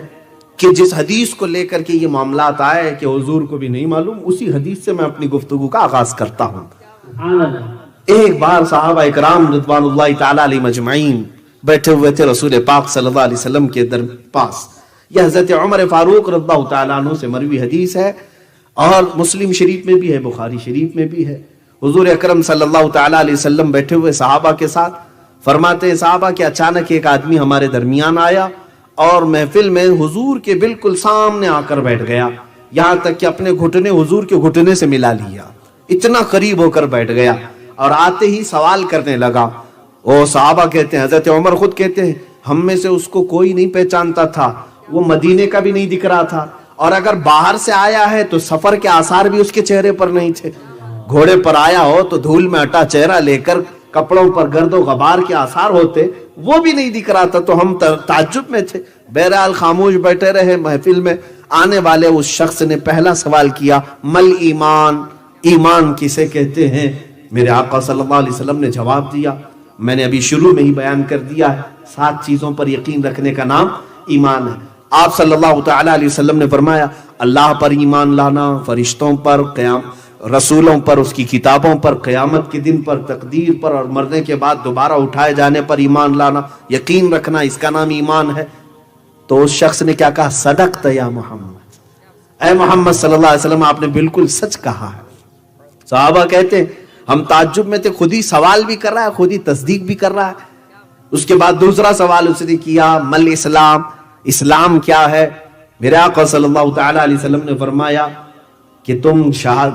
کہ جس حدیث کو لے کر کے یہ معاملات آئے کہ حضور کو بھی نہیں معلوم، اسی حدیث سے میں اپنی گفتگو کا آغاز کرتا ہوں. ایک بار صحابہ اکرام رضوان اللہ تعالی علیہ مجمعین بیٹھے ہوئے تھے رسول پاک صلی اللہ علیہ وسلم کے پاس. یہ حضرت عمر فاروق رضی اللہ تعالیٰ عنہ سے مروی حدیث ہے اور مسلم شریف میں بھی ہے، بخاری شریف میں بھی ہے. حضور اکرم صلی اللہ تعالیٰ علیہ وسلم بیٹھے ہوئے صحابہ کے ساتھ فرماتے ہیں صحابہ کہ اچانک ایک آدمی ہمارے درمیان آیا اور محفل میں حضور کے بالکل سامنے آ کر بیٹھ گیا، یہاں تک کہ اپنے گھٹنے حضور کے گھٹنے سے ملا لیا. اتنا قریب ہو کر بیٹھ گیا اور آتے ہی سوال کرنے لگا. وہ صحابہ کہتے ہیں، حضرت عمر خود کہتے ہیں ہم میں سے اس کو کوئی نہیں پہچانتا تھا، وہ مدینے کا بھی نہیں دکھ رہا تھا، اور اگر باہر سے آیا ہے تو سفر کے آثار بھی اس کے چہرے پر نہیں تھے. گھوڑے پر آیا ہو تو دھول میں اٹا چہرہ لے کر کپڑوں پر گرد و غبار کے آثار ہوتے، وہ بھی نہیں دکھ رہا تھا. تو ہم تعجب میں تھے. بہرحال خاموش بیٹھے رہے. محفل میں آنے والے اس شخص نے پہلا سوال کیا، مل ایمان، ایمان کسے کہتے ہیں؟ میرے آقا صلی اللہ علیہ وسلم نے جواب دیا، میں نے ابھی شروع میں ہی بیان کر دیا ہے، 7 چیزوں پر یقین رکھنے کا نام ایمان ہے. آپ صلی اللہ تعالیٰ علیہ وسلم نے فرمایا اللہ پر ایمان لانا، فرشتوں پر، رسولوں پر، اس کی کتابوں پر، قیامت کے دن پر، تقدیر پر، اور مرنے کے بعد دوبارہ اٹھائے جانے پر ایمان لانا، یقین رکھنا، اس کا نام ایمان ہے. تو اس شخص نے کیا کہا؟ صدقت یا محمد، اے محمد صلی اللہ علیہ وسلم آپ نے بالکل سچ کہا ہے. صحابہ کہتے ہیں ہم تعجب میں تھے، خود ہی سوال بھی کر رہا ہے، خود ہی تصدیق بھی کر رہا ہے. اس کے بعد دوسرا سوال اس نے کیا، مل اسلام، اسلام کیا ہے؟ میرے آقا صلی اللہ تعالیٰ علیہ وسلم نے فرمایا کہ تم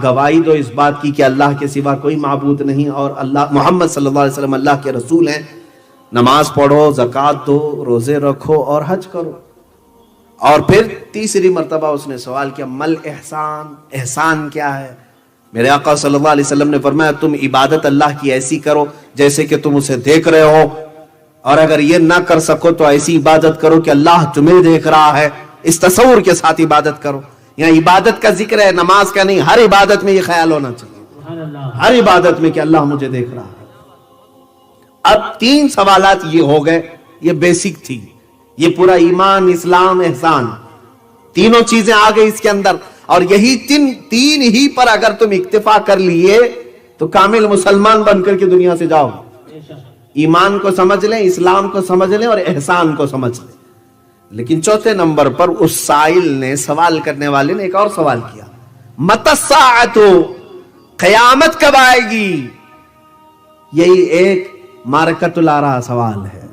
گواہی دو اس بات کی کہ اللہ کے سوا کوئی معبود نہیں اور اللہ محمد صلی اللہ علیہ وسلم اللہ کے رسول ہیں. نماز پڑھو، زکوٰۃ دو، روزے رکھو اور حج کرو. اور پھر تیسری مرتبہ اس نے سوال کیا، مل احسان، احسان کیا ہے؟ میرے آقا صلی اللہ علیہ وسلم نے فرمایا تم عبادت اللہ کی ایسی کرو جیسے کہ تم اسے دیکھ رہے ہو، اور اگر یہ نہ کر سکو تو ایسی عبادت کرو کہ اللہ تمہیں دیکھ رہا ہے. اس تصور کے ساتھ عبادت کرو. یہاں عبادت کا ذکر ہے، نماز کا نہیں. ہر عبادت میں یہ خیال ہونا چاہیے، ہر عبادت میں کہ اللہ مجھے دیکھ رہا ہے. اب 3 سوالات یہ ہو گئے، یہ بیسک تھی. یہ پورا ایمان، اسلام، احسان، تینوں چیزیں آ گئی اس کے اندر. اور یہی 3 ہی پر اگر تم اکتفا کر لیے تو کامل مسلمان بن کر کے دنیا سے جاؤ. ایمان کو سمجھ لیں، اسلام کو سمجھ لیں اور احسان کو سمجھ لیں. لیکن 4تھے نمبر پر اس سائل نے، سوال کرنے والے نے ایک اور سوال کیا، متی الساعۃ، قیامت کب آئے گی؟ یہی ایک معرکۃ الآراء سوال ہے.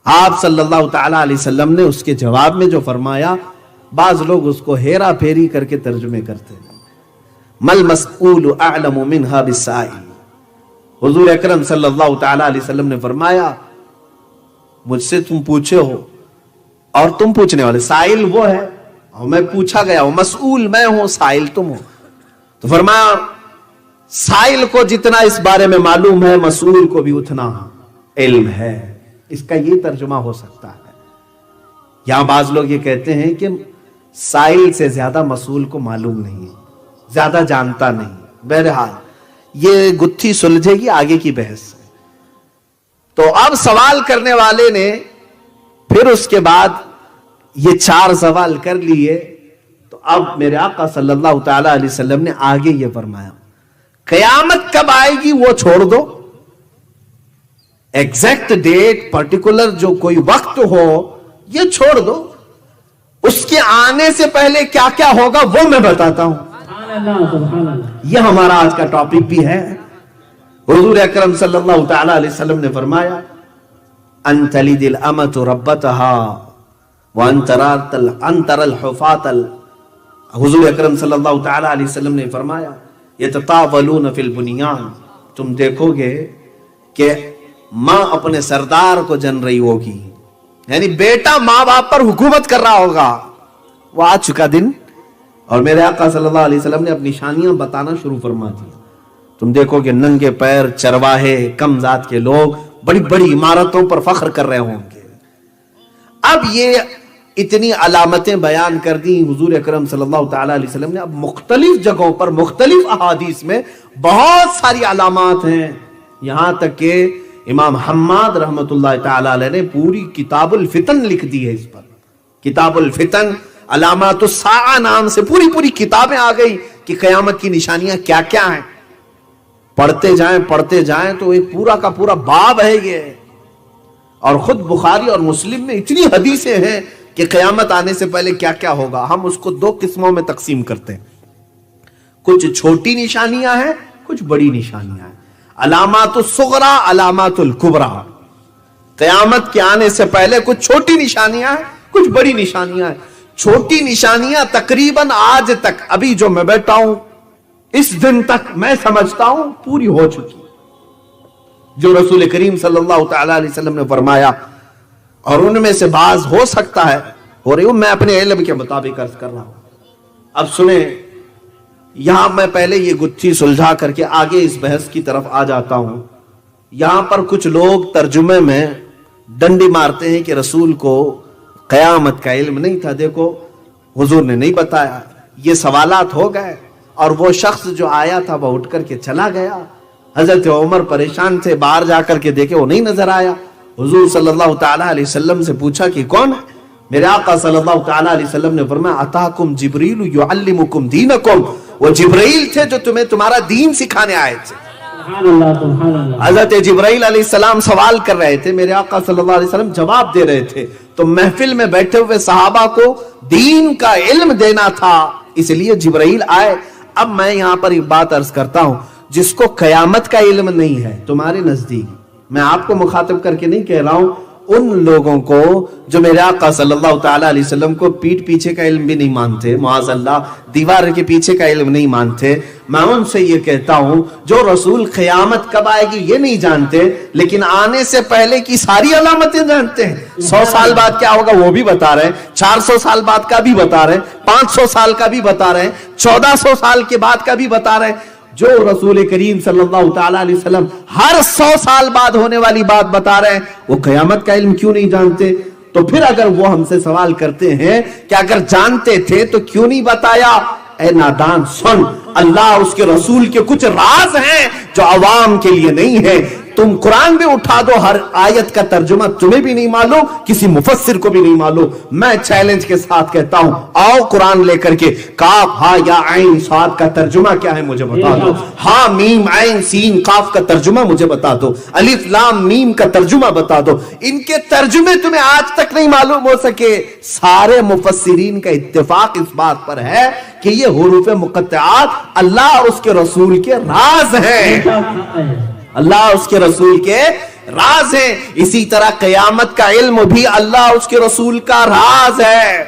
آپ صلی اللہ تعالی علیہ وسلم نے اس کے جواب میں جو فرمایا، بعض لوگ اس کو ہیرا پھیری کر کے ترجمے کرتے ہیں. مل مسئول اعلم منہا بالسائل. حضور اکرم صلی اللہ تعالی علیہ وسلم نے فرمایا مجھ سے تم پوچھے ہو اور تم پوچھنے والے. سائل وہ ہے اور میں پوچھا گیا ہوں، مسئول میں ہوں، سائل تم ہو. تو فرمایا سائل کو جتنا اس بارے میں معلوم ہے مسئول کو بھی اتنا علم ہے. اس کا یہ ترجمہ ہو سکتا ہے. یہاں بعض لوگ یہ کہتے ہیں کہ سائل سے زیادہ مسئول کو معلوم نہیں ہے، زیادہ جانتا نہیں. بہرحال یہ گتھی سلجھے گی آگے کی بحث سے. تو اب سوال کرنے والے نے پھر اس کے بعد یہ 4 سوال کر لیے. تو اب میرے آقا صلی اللہ تعالی علیہ وسلم نے آگے یہ فرمایا قیامت کب آئے گی وہ چھوڑ دو، ایگزیکٹ ڈیٹ پرٹیکولر جو کوئی وقت ہو یہ چھوڑ دو، اس کے آنے سے پہلے کیا کیا ہوگا وہ میں بتاتا ہوں. یہ ہمارا آج کا ٹاپک بھی ہے. حضور اکرم صلی اللہ تعالی علیہ وسلم نے فرمایا ان تلد الامۃ ربتها وان ترى الحفاة. حضور اکرم صلی اللہ تعالی علیہ وسلم نے فرمایا یتطاولون فی البنیان. تم دیکھو گے کہ ماں اپنے سردار کو جن رہی ہوگی، یعنی بیٹا ماں باپ پر حکومت کر رہا ہوگا. وہ آ چکا دن. اور میرے آقا صلی اللہ علیہ وسلم نے اپنی نشانیاں بتانا شروع فرما دی. تم دیکھو کہ ننگے پیر چرواہے کم ذات کے لوگ بڑی بڑی عمارتوں پر فخر کر رہے ہوں گے. اب یہ اتنی علامتیں بیان کر دی حضور اکرم صلی اللہ تعالی علیہ وسلم نے. اب مختلف جگہوں پر مختلف احادیث میں بہت ساری علامات ہیں، یہاں تک کہ امام حماد رحمت اللہ تعالی علیہ نے پوری کتاب الفتن لکھ دی ہے اس پر. کتاب الفتن علامات الساعہ نام سے پوری کتابیں آ گئی کہ قیامت کی نشانیاں کیا کیا ہیں. پڑھتے جائیں تو ایک پورا کا پورا باب ہے یہ. اور خود بخاری اور مسلم میں اتنی حدیثیں ہیں کہ قیامت آنے سے پہلے کیا کیا ہوگا. ہم اس کو 2 قسموں میں تقسیم کرتے ہیں. کچھ چھوٹی نشانیاں ہیں، کچھ بڑی نشانیاں ہیں. علامات الصغرا، علامات الکبرا. قیامت کے آنے سے پہلے کچھ چھوٹی نشانیاں ہیں، کچھ بڑی نشانیاں ہیں. چھوٹی نشانیاں تقریباً آج تک، ابھی جو میں بیٹھا ہوں اس دن تک میں سمجھتا ہوں پوری ہو چکی جو رسول کریم صلی اللہ تعالی علیہ وسلم نے فرمایا. اور ان میں سے بعض ہو سکتا ہے ہو رہی ہوں، میں اپنے علم کے مطابق عرض کر رہا ہوں. اب سنیں، یہاں میں پہلے یہ گتھی سلجھا کر کے آگے اس بحث کی طرف آ جاتا ہوں. یہاں پر کچھ لوگ ترجمے میں ڈنڈی مارتے ہیں کہ رسول کو قیامت کا علم نہیں تھا. دیکھو حضور نے نہیں بتایا، یہ سوالات ہو گئے اور وہ شخص جو آیا تھا وہ اٹھ کر کے چلا گیا. حضرت عمر پریشان تھے، باہر جا کر کے دیکھے وہ نہیں نظر آیا. حضور صلی اللہ تعالی علیہ وسلم سے پوچھا کہ کون ہے؟ میرے آقا صلی اللہ تعالی علیہ وسلم نے فرمایا اتاکم جبریل یعلمکم دینکم. وہ جبرائیل تھے جو تمہیں تمہارا دین سکھانے آئے تھے. حضرت جبرائیل علیہ السلام سوال کر رہے تھے، میرے آقا صلی اللہ علیہ وسلم جواب دے رہے تھے. تو محفل میں بیٹھے ہوئے صحابہ کو دین کا علم دینا تھا، اس لیے جبرائیل آئے. اب میں یہاں پر ایک بات عرض کرتا ہوں، جس کو قیامت کا علم نہیں ہے تمہارے نزدیک، میں آپ کو مخاطب کر کے نہیں کہہ رہا ہوں، ان لوگوں کو جو میرے آقا صلی اللہ تعالی علیہ وسلم کو پیٹ پیچھے کا علم بھی نہیں مانتے، معاذ اللہ دیوار کے پیچھے کا علم نہیں مانتے، میں ان سے یہ کہتا ہوں جو رسول قیامت کب آئے گی یہ نہیں جانتے لیکن آنے سے پہلے کی ساری علامتیں جانتے ہیں. 100 سال بعد کیا ہوگا وہ بھی بتا رہے ہیں، 400 سال بعد کا بھی بتا رہے ہیں، 500 سال کا بھی بتا رہے ہیں، 1400 سال کے بعد کا بھی بتا رہے ہیں. جو رسول کریم صلی اللہ تعالی علیہ وسلم ہر 100 سال بعد ہونے والی بات بتا رہے ہیں، وہ قیامت کا علم کیوں نہیں جانتے؟ تو پھر اگر وہ ہم سے سوال کرتے ہیں کہ اگر جانتے تھے تو کیوں نہیں بتایا؟ اے نادان سن، اللہ اس کے رسول کے کچھ راز ہیں جو عوام کے لیے نہیں ہے. تم قرآن بھی اٹھا دو، ہر آیت کا ترجمہ تمہیں بھی نہیں معلوم، کسی مفسر کو بھی نہیں معلوم. میں چیلنج کے ساتھ کہتا ہوں، آؤ قرآن لے کر کے کاف ہا یا عین صاد کا ترجمہ کیا ہے مجھے بتا دو، ہا میم عین سین قاف کا ترجمہ مجھے بتا دو، الف لام میم کا ترجمہ بتا دو. ان کے ترجمے تمہیں آج تک نہیں معلوم ہو سکے. سارے مفسرین کا اتفاق اس بات پر ہے کہ یہ حروف مقطعات اللہ اور اس کے رسول کے راز ہیں. اللہ اس کے رسول کے راز ہیں. اسی طرح قیامت کا علم بھی اللہ اس کے رسول کا راز ہے.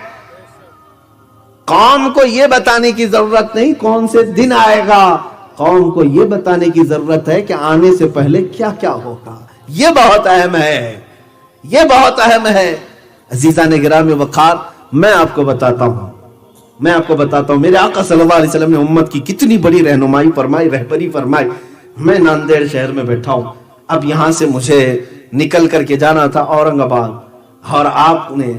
قوم کو یہ بتانے کی ضرورت نہیں کون سے دن آئے گا، قوم کو یہ بتانے کی ضرورت ہے کہ آنے سے پہلے کیا کیا ہوگا. یہ بہت اہم ہے، یہ بہت اہم ہے. عزیزان گرامی وقار، میں آپ کو بتاتا ہوں میرے آقا صلی اللہ علیہ وسلم نے امت کی کتنی بڑی رہنمائی فرمائی، رہبری فرمائی. میں ناندیڑ شہر میں بیٹھا ہوں. اب یہاں سے مجھے نکل کر کے جانا تھا اورنگ آباد، اور آپ نے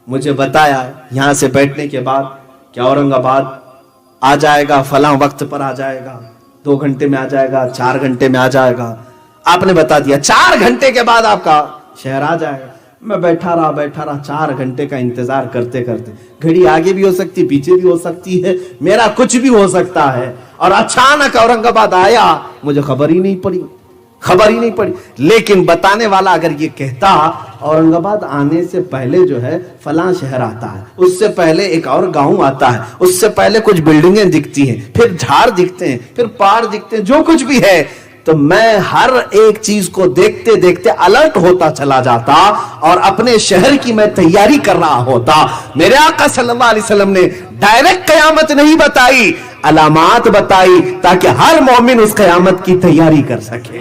مجھے بتایا یہاں سے بیٹھنے کے بعد کہ اورنگ آباد آ جائے گا، فلاں وقت پر آ جائے گا، 2 گھنٹے میں آ جائے گا، 4 گھنٹے میں آ جائے گا. آپ نے بتا دیا 4 گھنٹے کے بعد آپ کا شہر آ جائے گا. میں بیٹھا رہا 4 گھنٹے کا انتظار کرتے کرتے. گھڑی آگے بھی ہو سکتی، پیچھے بھی ہو سکتی ہے، میرا کچھ بھی ہو سکتا ہے. اور اچانک اورنگ آباد آیا، مجھے خبر ہی نہیں پڑی. لیکن بتانے والا اگر یہ کہتا اورنگ آباد آنے سے پہلے جو ہے فلاں شہر آتا ہے، اس سے پہلے ایک اور گاؤں آتا ہے، اس سے پہلے کچھ بلڈنگیں دکھتی ہیں، پھر جھاڑ دکھتے ہیں، پھر پہاڑ دکھتے ہیں، جو کچھ بھی ہے، تو میں ہر ایک چیز کو دیکھتے دیکھتے الرٹ ہوتا چلا جاتا اور اپنے شہر کی میں تیاری کر رہا ہوتا. میرے آقا صلی اللہ علیہ وسلم نے ڈائریکٹ قیامت نہیں بتائی، علامات بتائی تاکہ ہر مومن اس قیامت کی تیاری کر سکے.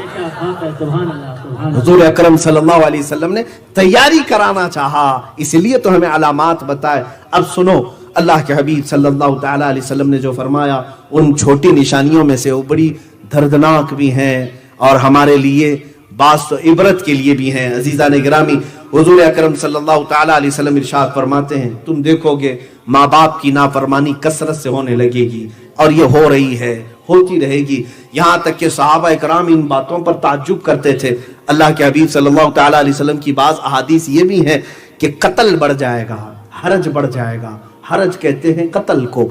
حضور اکرم صلی اللہ علیہ وسلم نے تیاری کرانا چاہا، اس لیے تو ہمیں علامات بتائے. اب سنو، اللہ کے حبیب صلی اللہ تعالی علیہ وسلم نے جو فرمایا ان چھوٹی نشانیوں میں سے وہ بڑی دردناک بھی ہیں اور ہمارے لیے بعض تو عبرت کے لیے بھی ہیں. عزیزان گرامی، حضور اکرم صلی اللہ تعالی علیہ وسلم ارشاد فرماتے ہیں تم دیکھو گے ماں باپ کی نافرمانی کثرت سے ہونے لگے گی، اور یہ ہو رہی ہے، ہوتی رہے گی. یہاں تک کہ صحابہ اکرام ان باتوں پر تعجب کرتے تھے. اللہ کے حبیب صلی اللہ تعالی علیہ وسلم کی بعض احادیث یہ بھی ہیں کہ قتل بڑھ جائے گا، حرج بڑھ جائے گا. حرج کہتے ہیں قتل کو،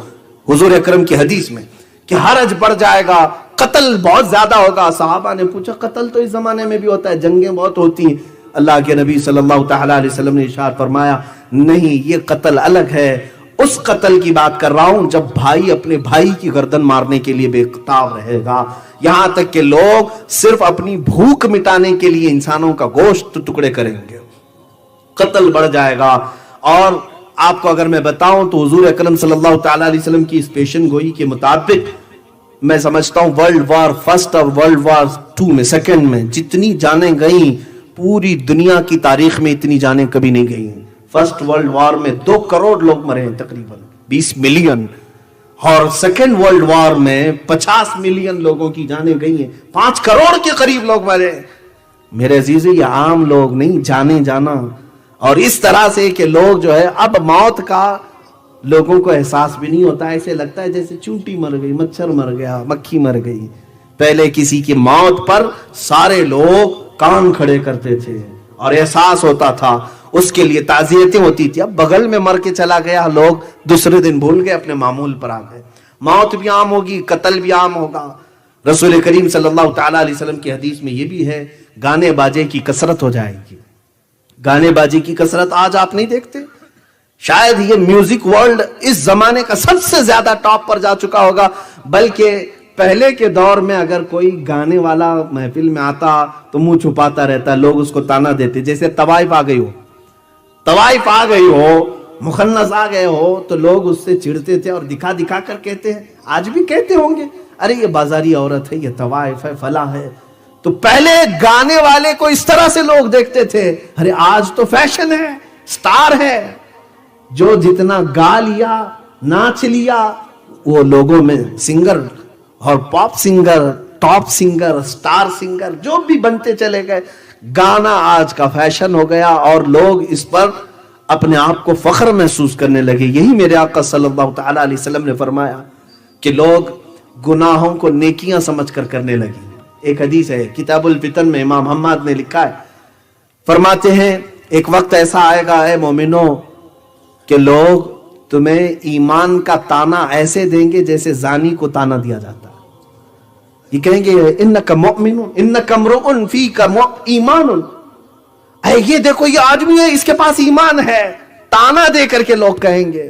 حضور اکرم کی حدیث میں کہ حرج بڑھ جائے گا، قتل بہت زیادہ ہوگا. صحابہ نے پوچھا قتل تو اس زمانے میں بھی ہوتا ہے، جنگیں بہت ہوتی ہیں. اللہ کے نبی صلی اللہ تعالی علیہ وسلم نے ارشاد فرمایا نہیں، یہ قتل الگ ہے. اس قتل کی بات کر رہا ہوں جب بھائی اپنے بھائی کی گردن مارنے کے لیے بے تاب رہے گا، یہاں تک کہ لوگ صرف اپنی بھوک مٹانے کے لیے انسانوں کا گوشت ٹکڑے کریں گے. قتل بڑھ جائے گا. اور آپ کو اگر میں بتاؤں تو حضور اکرم صلی اللہ تعالی علیہ وسلم کی اس پیشن گوئی کے مطابق میں سمجھتا ہوں ورلڈ وار فرسٹ اور ورلڈ وار 2 میں، سیکنڈ میں جتنی جانیں گئیں پوری دنیا کی تاریخ میں اتنی جانیں کبھی نہیں گئی ہیں. فرسٹ ورلڈ وار میں 2 کروڑ لوگ مرے ہیں، تقریباً 20 ملین. اور سیکنڈ ورلڈ وار میں 50 ملین لوگوں کی جانیں گئی ہیں، 5 کروڑ کے قریب لوگ مرے. میرے عزیز، یہ عام لوگ نہیں، جانے جانا. اور اس طرح سے کہ لوگ جو ہے اب موت کا لوگوں کو احساس بھی نہیں ہوتا. ایسے لگتا ہے جیسے چونٹی مر گئی، مچھر مر گیا، مکھی مر گئی. پہلے کسی کی موت پر سارے لوگ کان کھڑے کرتے تھے اور احساس ہوتا تھا، اس کے لیے تعزیتیں ہوتی تھی. اب بغل میں مر کے چلا گیا، لوگ دوسرے دن بھول گئے، اپنے معمول پر آ گئے. موت بھی عام ہوگی، قتل بھی عام ہوگا. رسول کریم صلی اللہ تعالی علیہ وسلم کی حدیث میں یہ بھی ہے گانے باجے کی کثرت ہو جائے گی. گانے بازی کی کثرت آج آپ نہیں دیکھتے. شاید یہ میوزک ورلڈ اس زمانے کا سب سے زیادہ ٹاپ پر جا چکا ہوگا. بلکہ پہلے کے دور میں اگر کوئی گانے والا محفل میں آتا تو منہ چھپاتا رہتا، لوگ اس کو تانا دیتے. جیسے طوائف آ گئی ہو، مخنث آ گئے ہو تو لوگ اس سے چڑھتے تھے اور دکھا دکھا کر کہتے ہیں، آج بھی کہتے ہوں گے، ارے یہ بازاری عورت ہے، یہ طوائف ہے، فلاں ہے. تو پہلے گانے والے کو اس طرح سے لوگ دیکھتے تھے. ارے آج تو فیشن ہے، سٹار ہے. جو جتنا گا لیا، ناچ لیا، وہ لوگوں میں سنگر اور pop singer, top singer, star singer جو بھی بنتے چلے گئے. گانا آج کا فیشن ہو گیا اور لوگ اس پر اپنے آپ کو فخر محسوس کرنے لگے. یہی میرے آقا صلی اللہ تعالی علیہ وسلم نے فرمایا کہ لوگ گناہوں کو نیکیاں سمجھ کر کرنے لگے. ایک حدیث ہے کتاب الفتن میں، امام محمد نے لکھا ہے، فرماتے ہیں ایک وقت ایسا آئے گا اے مومنو کہ لوگ تمہیں ایمان کا تانا ایسے دیں گے جیسے زانی کو تانا دیا جاتا ہے. یہ کہیں گے انکا مؤمن، انکا امرؤ فیک ایمان، اے یہ دیکھو یہ آدمی ہے، اس کے پاس ایمان ہے. تانا دے کر کے لوگ کہیں گے.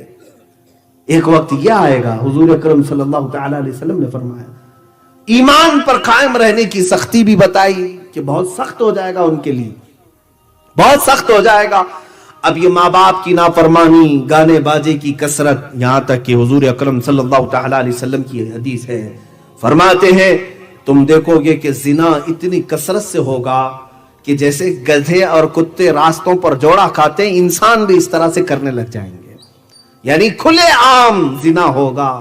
ایک وقت یہ آئے گا، حضور اکرم صلی اللہ تعالی علیہ وسلم نے فرمایا ایمان پر قائم رہنے کی سختی بھی بتائی کہ بہت سخت ہو جائے گا ان کے لیے، بہت سخت ہو جائے گا۔ اب یہ ماں باپ کی نافرمانی، گانے باجے کی کثرت، یہاں تک کہ حضور اکرم صلی اللہ تعالی علیہ وسلم کی حدیث ہے، فرماتے ہیں تم دیکھو گے کہ زنا اتنی کثرت سے ہوگا کہ جیسے گدھے اور کتے راستوں پر جوڑا کھاتے ہیں، انسان بھی اس طرح سے کرنے لگ جائیں گے، یعنی کھلے عام زنا ہوگا،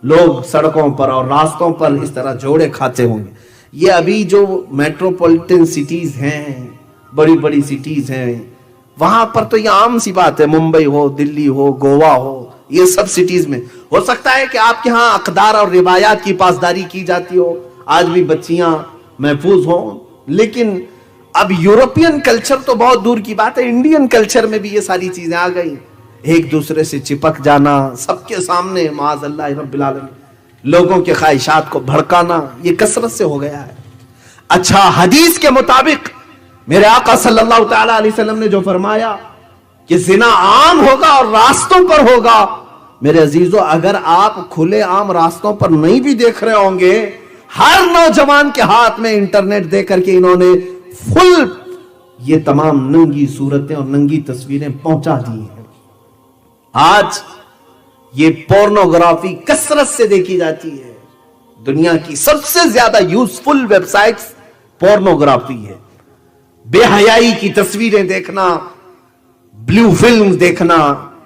لوگ سڑکوں پر اور راستوں پر اس طرح جوڑے کھاتے ہوں گے۔ یہ ابھی جو میٹروپولیٹن سٹیز ہیں، بڑی بڑی سٹیز ہیں، وہاں پر تو یہ عام سی بات ہے، ممبئی ہو، دلی ہو، گوا ہو، یہ سب سٹیز میں ہو سکتا ہے کہ آپ کے ہاں اقدار اور روایات کی پاسداری کی جاتی ہو، آج بھی بچیاں محفوظ ہوں، لیکن اب یورپین کلچر تو بہت دور کی بات ہے، انڈین کلچر میں بھی یہ ساری چیزیں آ گئی، ایک دوسرے سے چپک جانا، سب کے سامنے معاذ اللہ رب العالمین لوگوں کے خواہشات کو بھڑکانا، یہ کثرت سے ہو گیا ہے۔ اچھا، حدیث کے مطابق میرے آقا صلی اللہ تعالی علیہ وسلم نے جو فرمایا کہ زنا عام ہوگا اور راستوں پر ہوگا، میرے عزیزو اگر آپ کھلے عام راستوں پر نہیں بھی دیکھ رہے ہوں گے، ہر نوجوان کے ہاتھ میں انٹرنیٹ دے کر کے انہوں نے فل یہ تمام ننگی صورتیں اور ننگی تصویریں پہنچا دی ہیں۔ آج یہ پورنوگرافی کثرت سے دیکھی جاتی ہے، دنیا کی سب سے زیادہ یوزفل ویب سائٹس پورنوگرافی ہے، بے حیائی کی تصویریں دیکھنا، بلیو فلم دیکھنا،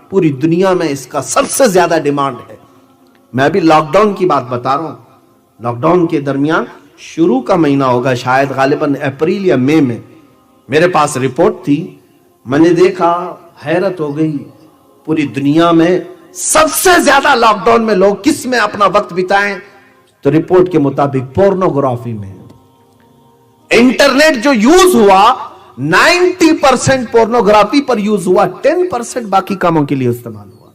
پوری دنیا میں اس کا سب سے زیادہ ڈیمانڈ ہے۔ میں ابھی لاک ڈاؤن کی بات بتا رہا ہوں، لاک ڈاؤن کے درمیان شروع کا مہینہ ہوگا شاید، غالباً اپریل یا مئی میں میرے پاس رپورٹ تھی، میں نے دیکھا، حیرت ہو گئی، پوری دنیا میں سب سے زیادہ لاک ڈاؤن میں لوگ کس میں اپنا وقت بتائیں تو رپورٹ کے مطابق پورنوگرافی میں۔ انٹرنیٹ جو یوز ہوا 90% پورنوگرافی پر یوز ہوا، 10% باقی کاموں کے لیے استعمال ہوا۔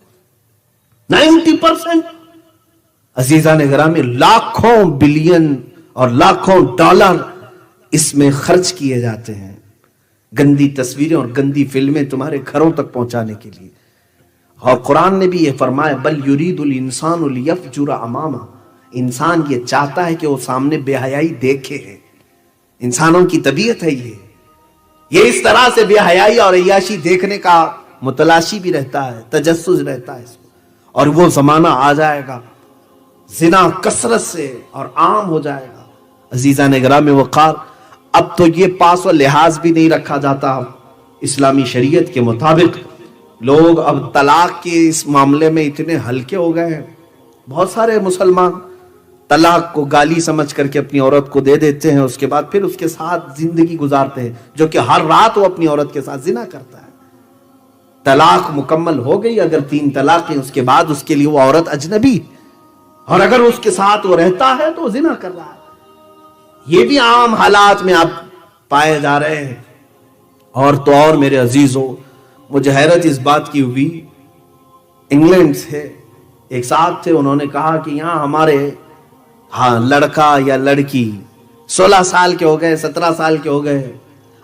90%۔ عزیزان گرامی، لاکھوں بلین اور لاکھوں ڈالر اس میں خرچ کیے جاتے ہیں، گندی تصویریں اور گندی فلمیں تمہارے گھروں تک پہنچانے کے لیے۔ اور قرآن نے بھی یہ فرمایا بل یرید الانسان لیفجر امامہ، انسان یہ چاہتا ہے کہ وہ سامنے بے حیائی دیکھے ہے، انسانوں کی طبیعت ہے یہ اس طرح سے بے حیائی اور عیاشی دیکھنے کا متلاشی بھی رہتا ہے، تجسس رہتا ہے اس کو۔ اور وہ زمانہ آ جائے گا زنا کثرت سے اور عام ہو جائے گا۔ عزیزان گرامی وقار، اب تو یہ پاس و لحاظ بھی نہیں رکھا جاتا اسلامی شریعت کے مطابق، لوگ اب طلاق کے اس معاملے میں اتنے ہلکے ہو گئے ہیں، بہت سارے مسلمان طلاق کو گالی سمجھ کر کے اپنی عورت کو دے دیتے ہیں، اس کے بعد پھر اس کے ساتھ زندگی گزارتے ہیں، جو کہ ہر رات وہ اپنی عورت کے ساتھ زنا کرتا ہے۔ طلاق مکمل ہو گئی، اگر 3 طلاقیں، اس کے بعد اس کے لیے وہ عورت اجنبی، اور اگر اس کے ساتھ وہ رہتا ہے تو وہ زنا کر رہا ہے۔ یہ بھی عام حالات میں اب پائے جا رہے ہیں۔ اور تو اور میرے عزیزوں، مجھے حیرت اس بات کی ہوئی، انگلینڈ سے ایک صاحب تھے، انہوں نے کہا کہ یہاں ہمارے لڑکا یا لڑکی 16 سال کے ہو گئے، 17 سال کے ہو گئے،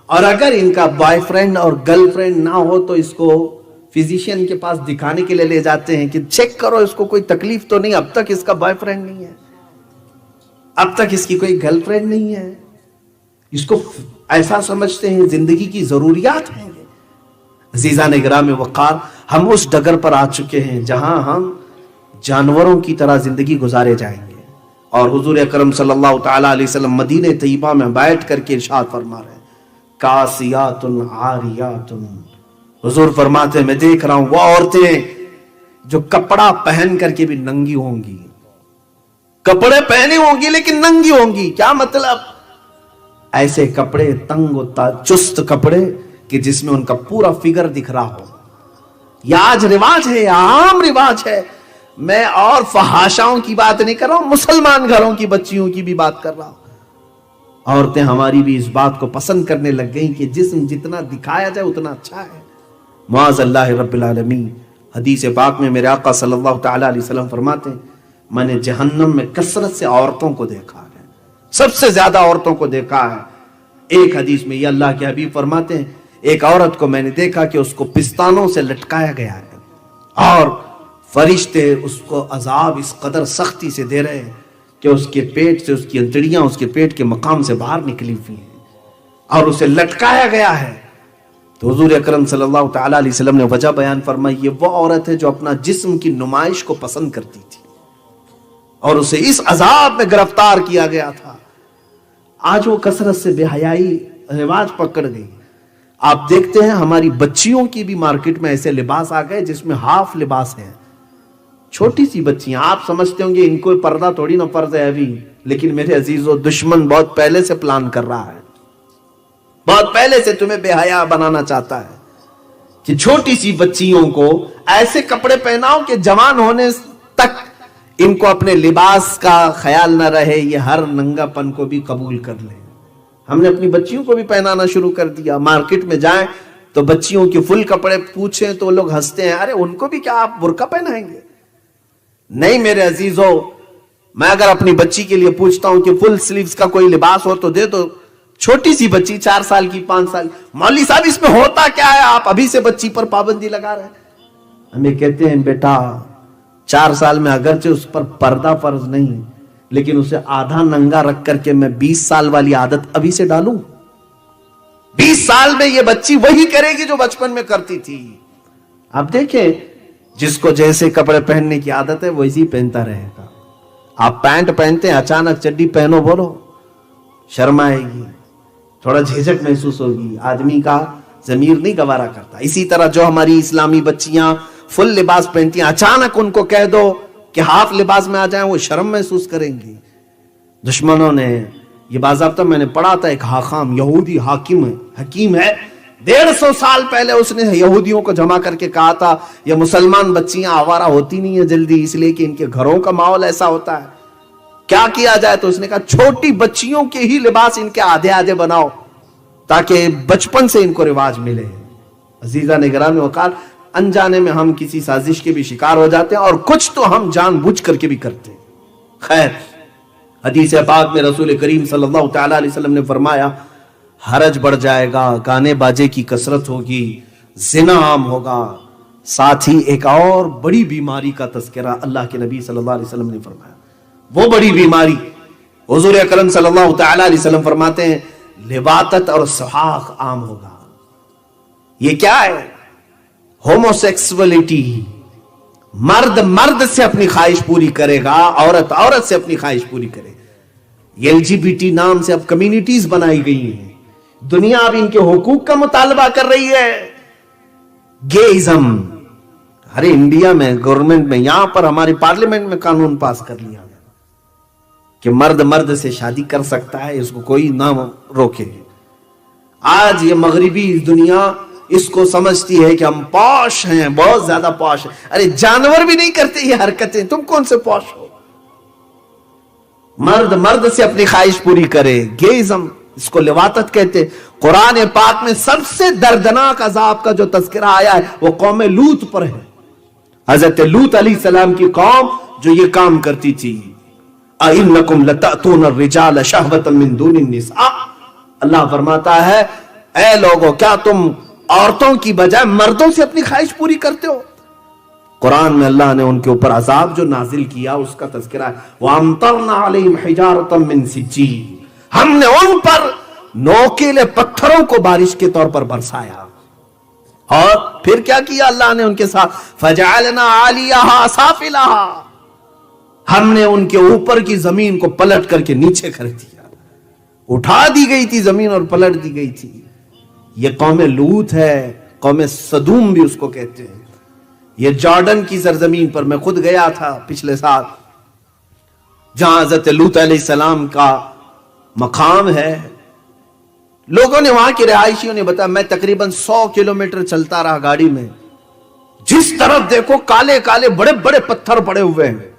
اور اگر ان کا بوائے فرینڈ اور گرل فرینڈ نہ ہو تو اس کو فزیشین کے پاس دکھانے کے لیے لے جاتے ہیں کہ چیک کرو اس کو کوئی تکلیف تو نہیں، اب تک اس کا بوائے فرینڈ نہیں ہے، اب تک اس کی کوئی گرل فرینڈ نہیں ہے، اس کو ایسا سمجھتے ہیں زندگی کی ضروریات ہیں۔ عزیزان گرامی وقار، ہم اس ڈگر پر آ چکے ہیں جہاں ہم جانوروں کی طرح زندگی گزارے جائیں گے۔ اور حضور اکرم صلی اللہ تعالی علیہ وسلم مدینہ طیبہ میں بیٹھ کر کے ارشاد فرما رہے ہیں کاسیات عاریات، حضور فرماتے ہیں میں دیکھ رہا ہوں وہ عورتیں جو کپڑا پہن کر کے بھی ننگی ہوں گی، کپڑے پہنے ہوں گی لیکن ننگی ہوں گی۔ کیا مطلب؟ ایسے کپڑے تنگ و چست کپڑے کہ جس میں ان کا پورا فگر دکھ رہا ہو۔ یہ آج رواج ہے، یہ عام رواج ہے۔ میں اور فحاشاؤں کی بات نہیں کر رہا ہوں، مسلمان گھروں کی بچیوں کی بھی بات کر رہا ہوں۔ عورتیں ہماری بھی اس بات کو پسند کرنے لگ گئیں کہ جسم جتنا دکھایا جائے اتنا اچھا ہے۔ معاذ اللہ رب العالمین، حدیث پاک میں میرے آقا صلی اللہ تعالی علیہ وسلم فرماتے ہیں میں نے جہنم میں کثرت سے عورتوں کو دیکھا ہے، سب سے زیادہ عورتوں کو دیکھا ہے۔ ایک حدیث میں یہ اللہ کے حبیب فرماتے ہیں ایک عورت کو میں نے دیکھا کہ اس کو پستانوں سے لٹکایا گیا ہے اور فرشتے اس کو عذاب اس قدر سختی سے دے رہے ہیں کہ اس کے پیٹ سے اس کی انتڑیاں اس کے پیٹ کے مقام سے باہر نکلی ہوئی ہیں اور اسے لٹکایا گیا ہے. تو حضور اکرم صلی اللہ تعالیٰ علیہ وسلم نے وجہ بیان فرمائی، یہ وہ عورت ہے جو اپنا جسم کی نمائش کو پسند کرتی تھی اور اسے اس عذاب میں گرفتار کیا گیا تھا. آج وہ کثرت سے بے حیائی رواج پکڑ گئی. آپ دیکھتے ہیں ہماری بچیوں کی بھی مارکیٹ میں ایسے لباس آ گئے جس میں ہاف لباس ہیں. چھوٹی سی بچیاں، آپ سمجھتے ہوں گے ان کو پردہ تھوڑی نہ فرض ہے ابھی، لیکن میرے عزیزو دشمن بہت پہلے سے پلان کر رہا ہے، بہت پہلے سے تمہیں بے حیا بنانا چاہتا ہے کہ چھوٹی سی بچیوں کو ایسے کپڑے پہناؤ کہ جوان ہونے تک ان کو اپنے لباس کا خیال نہ رہے، یہ ہر ننگا پن کو بھی قبول کر لیں. ہم نے اپنی بچیوں کو بھی پہنانا شروع کر دیا. مارکیٹ میں جائیں تو بچیوں کے فل کپڑے پوچھیں تو لوگ ہنستے ہیں، ارے ان کو بھی کیا آپ برقع پہنائیں گے؟ نہیں میرے عزیزو، میں اگر اپنی بچی کے لیے پوچھتا ہوں کہ فل سلیوز کا کوئی لباس ہو تو دے دو. چھوٹی سی بچی 4 سال کی 5 سال، مولوی صاحب اس میں ہوتا کیا ہے، آپ ابھی سے بچی پر پابندی لگا رہے ہیں. ہمیں کہتے ہیں بیٹا 4 سال میں اگرچہ اس پر پردہ فرض نہیں، لیکن اسے آدھا ننگا رکھ کر کے میں 20 سال والی عادت ابھی سے ڈالوں. 20 سال میں یہ بچی وہی کرے گی جو بچپن میں کرتی تھی. آپ دیکھیں جس کو جیسے کپڑے پہننے کی عادت ہے ویسے پہنتا رہے گا. آپ پینٹ پہنتے ہیں، اچانک چڈی پہنو بولو، شرم آئے گی، تھوڑا جھجک محسوس ہوگی، آدمی کا ضمیر نہیں گوارا کرتا. اسی طرح جو ہماری اسلامی بچیاں فل لباس پہنتی ہیں، اچانک ان کو کہہ دو کہ ہاف لباس میں آ جائیں، وہ شرم محسوس کریں گی. دشمنوں نے یہ باضابطہ میں نے پڑھا تھا، ایک حاخام یہودی حکیم ہے، 150 سال پہلے اس نے یہودیوں کو جمع کر کے کہا تھا یہ مسلمان بچیاں آوارہ ہوتی نہیں ہیں جلدی، اس لیے کہ ان کے گھروں کا ماحول ایسا ہوتا ہے، کیا کیا جائے؟ تو اس نے کہا چھوٹی بچیوں کے ہی لباس ان کے آدھے آدھے بناؤ تاکہ بچپن سے ان کو رواج ملے. عزیزہ نگران وقار، انجانے میں ہم کسی سازش کے بھی شکار ہو جاتے ہیں اور کچھ تو ہم جان بوجھ کر کے بھی کرتے ہیں. خیر، حدیث پاک میں رسول کریم صلی اللہ تعالی علیہ وسلم نے فرمایا حرج بڑھ جائے گا، گانے باجے کی کثرت ہوگی، زنا عام ہوگا، ساتھ ہی ایک اور بڑی بیماری کا تذکرہ اللہ کے نبی صلی اللہ علیہ وسلم نے فرمایا. وہ بڑی بیماری حضور اکرم صلی اللہ تعالی علیہ وسلم فرماتے ہیں لواطت اور سحاق عام ہوگا. یہ کیا ہے؟ ہوموسیکسولیٹی. مرد مرد سے اپنی خواہش پوری کرے گا، عورت عورت سے اپنی خواہش پوری کرے. LGBT نام سے اب کمیونٹیز بنائی گئی ہیں، دنیا اب ان کے حقوق کا مطالبہ کر رہی ہے. گےازم، ارے انڈیا میں گورنمنٹ میں، یہاں پر ہماری پارلیمنٹ میں قانون پاس کر لیا گیا کہ مرد مرد سے شادی کر سکتا ہے، اس کو کوئی نہ روکے. آج یہ مغربی دنیا اس کو سمجھتی ہے کہ ہم پوش ہیں، بہت زیادہ پوش ہیں. ارے جانور بھی نہیں کرتے یہ حرکتیں، تم کون سے پوش ہو؟ مرد مرد سے اپنی خواہش پوری کرے، گےازم، اس کو لواطت کہتے. قرآن پاک میں سب سے دردناک عذاب کا جو تذکرہ آیا ہے وہ قوم لوط پر ہے. حضرت لوط علیہ السلام کی قوم جو یہ کام کرتی تھی. اَإِنَّكُمْ لَتَأْتُونَ الرِّجَالَ شَهْوَةً مِّن دُونِ النِّسَاءِ. اللہ فرماتا ہے اے لوگو، کیا تم عورتوں کی بجائے مردوں سے اپنی خواہش پوری کرتے ہو؟ قرآن میں اللہ نے ان کے اوپر عذاب جو نازل کیا اس کا تذکرہ ہے. وَأَمْطَرْنَا عَلَيْهِمْ حِجَارَةً مِّن سِجِّيلٍ. ہم نے ان پر نوکیلے پتھروں کو بارش کے طور پر برسایا. اور پھر کیا کیا اللہ نے ان کے ساتھ؟ فَجَعَلْنَا عَالِيَهَا سَافِلَهَا. ہم نے ان کے اوپر کی زمین کو پلٹ کر کے نیچے کر دیا. اٹھا دی گئی تھی زمین اور پلٹ دی گئی تھی. یہ قوم لوط ہے، قوم سدوم بھی اس کو کہتے ہیں. یہ جارڈن کی سرزمین پر میں خود گیا تھا پچھلے سال، جہاں حضرت لوط علیہ السلام کا مقام ہے. لوگوں نے وہاں کے رہائشیوں نے بتایا، میں تقریباً 100 کلومیٹر چلتا رہا گاڑی میں، جس طرف دیکھو کالے کالے بڑے بڑے پتھر پڑے ہوئے ہیں،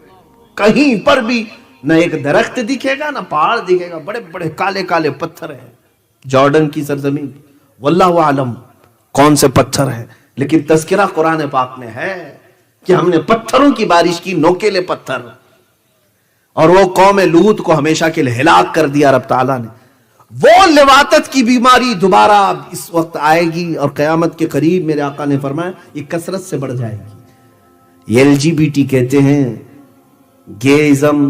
کہیں پر بھی نہ ایک درخت دکھے گا نہ پہاڑ دکھے گا، بڑے بڑے کالے کالے پتھر ہیں. جارڈن کی سرزمین، واللہ عالم کون سے پتھر ہیں، لیکن تذکرہ قرآن پاک میں ہے کہ ہم نے پتھروں کی بارش کی، نوکیلے پتھر. اور وہ قوم لوط کو ہمیشہ کے لیے ہلاک کر دیا رب تعالیٰ نے. وہ لواطت کی بیماری دوبارہ اس وقت آئے گی اور قیامت کے قریب میرے آقا نے فرمایا یہ کثرت سے بڑھ جائے گی. یہ LGBT کہتے ہیں، گےازم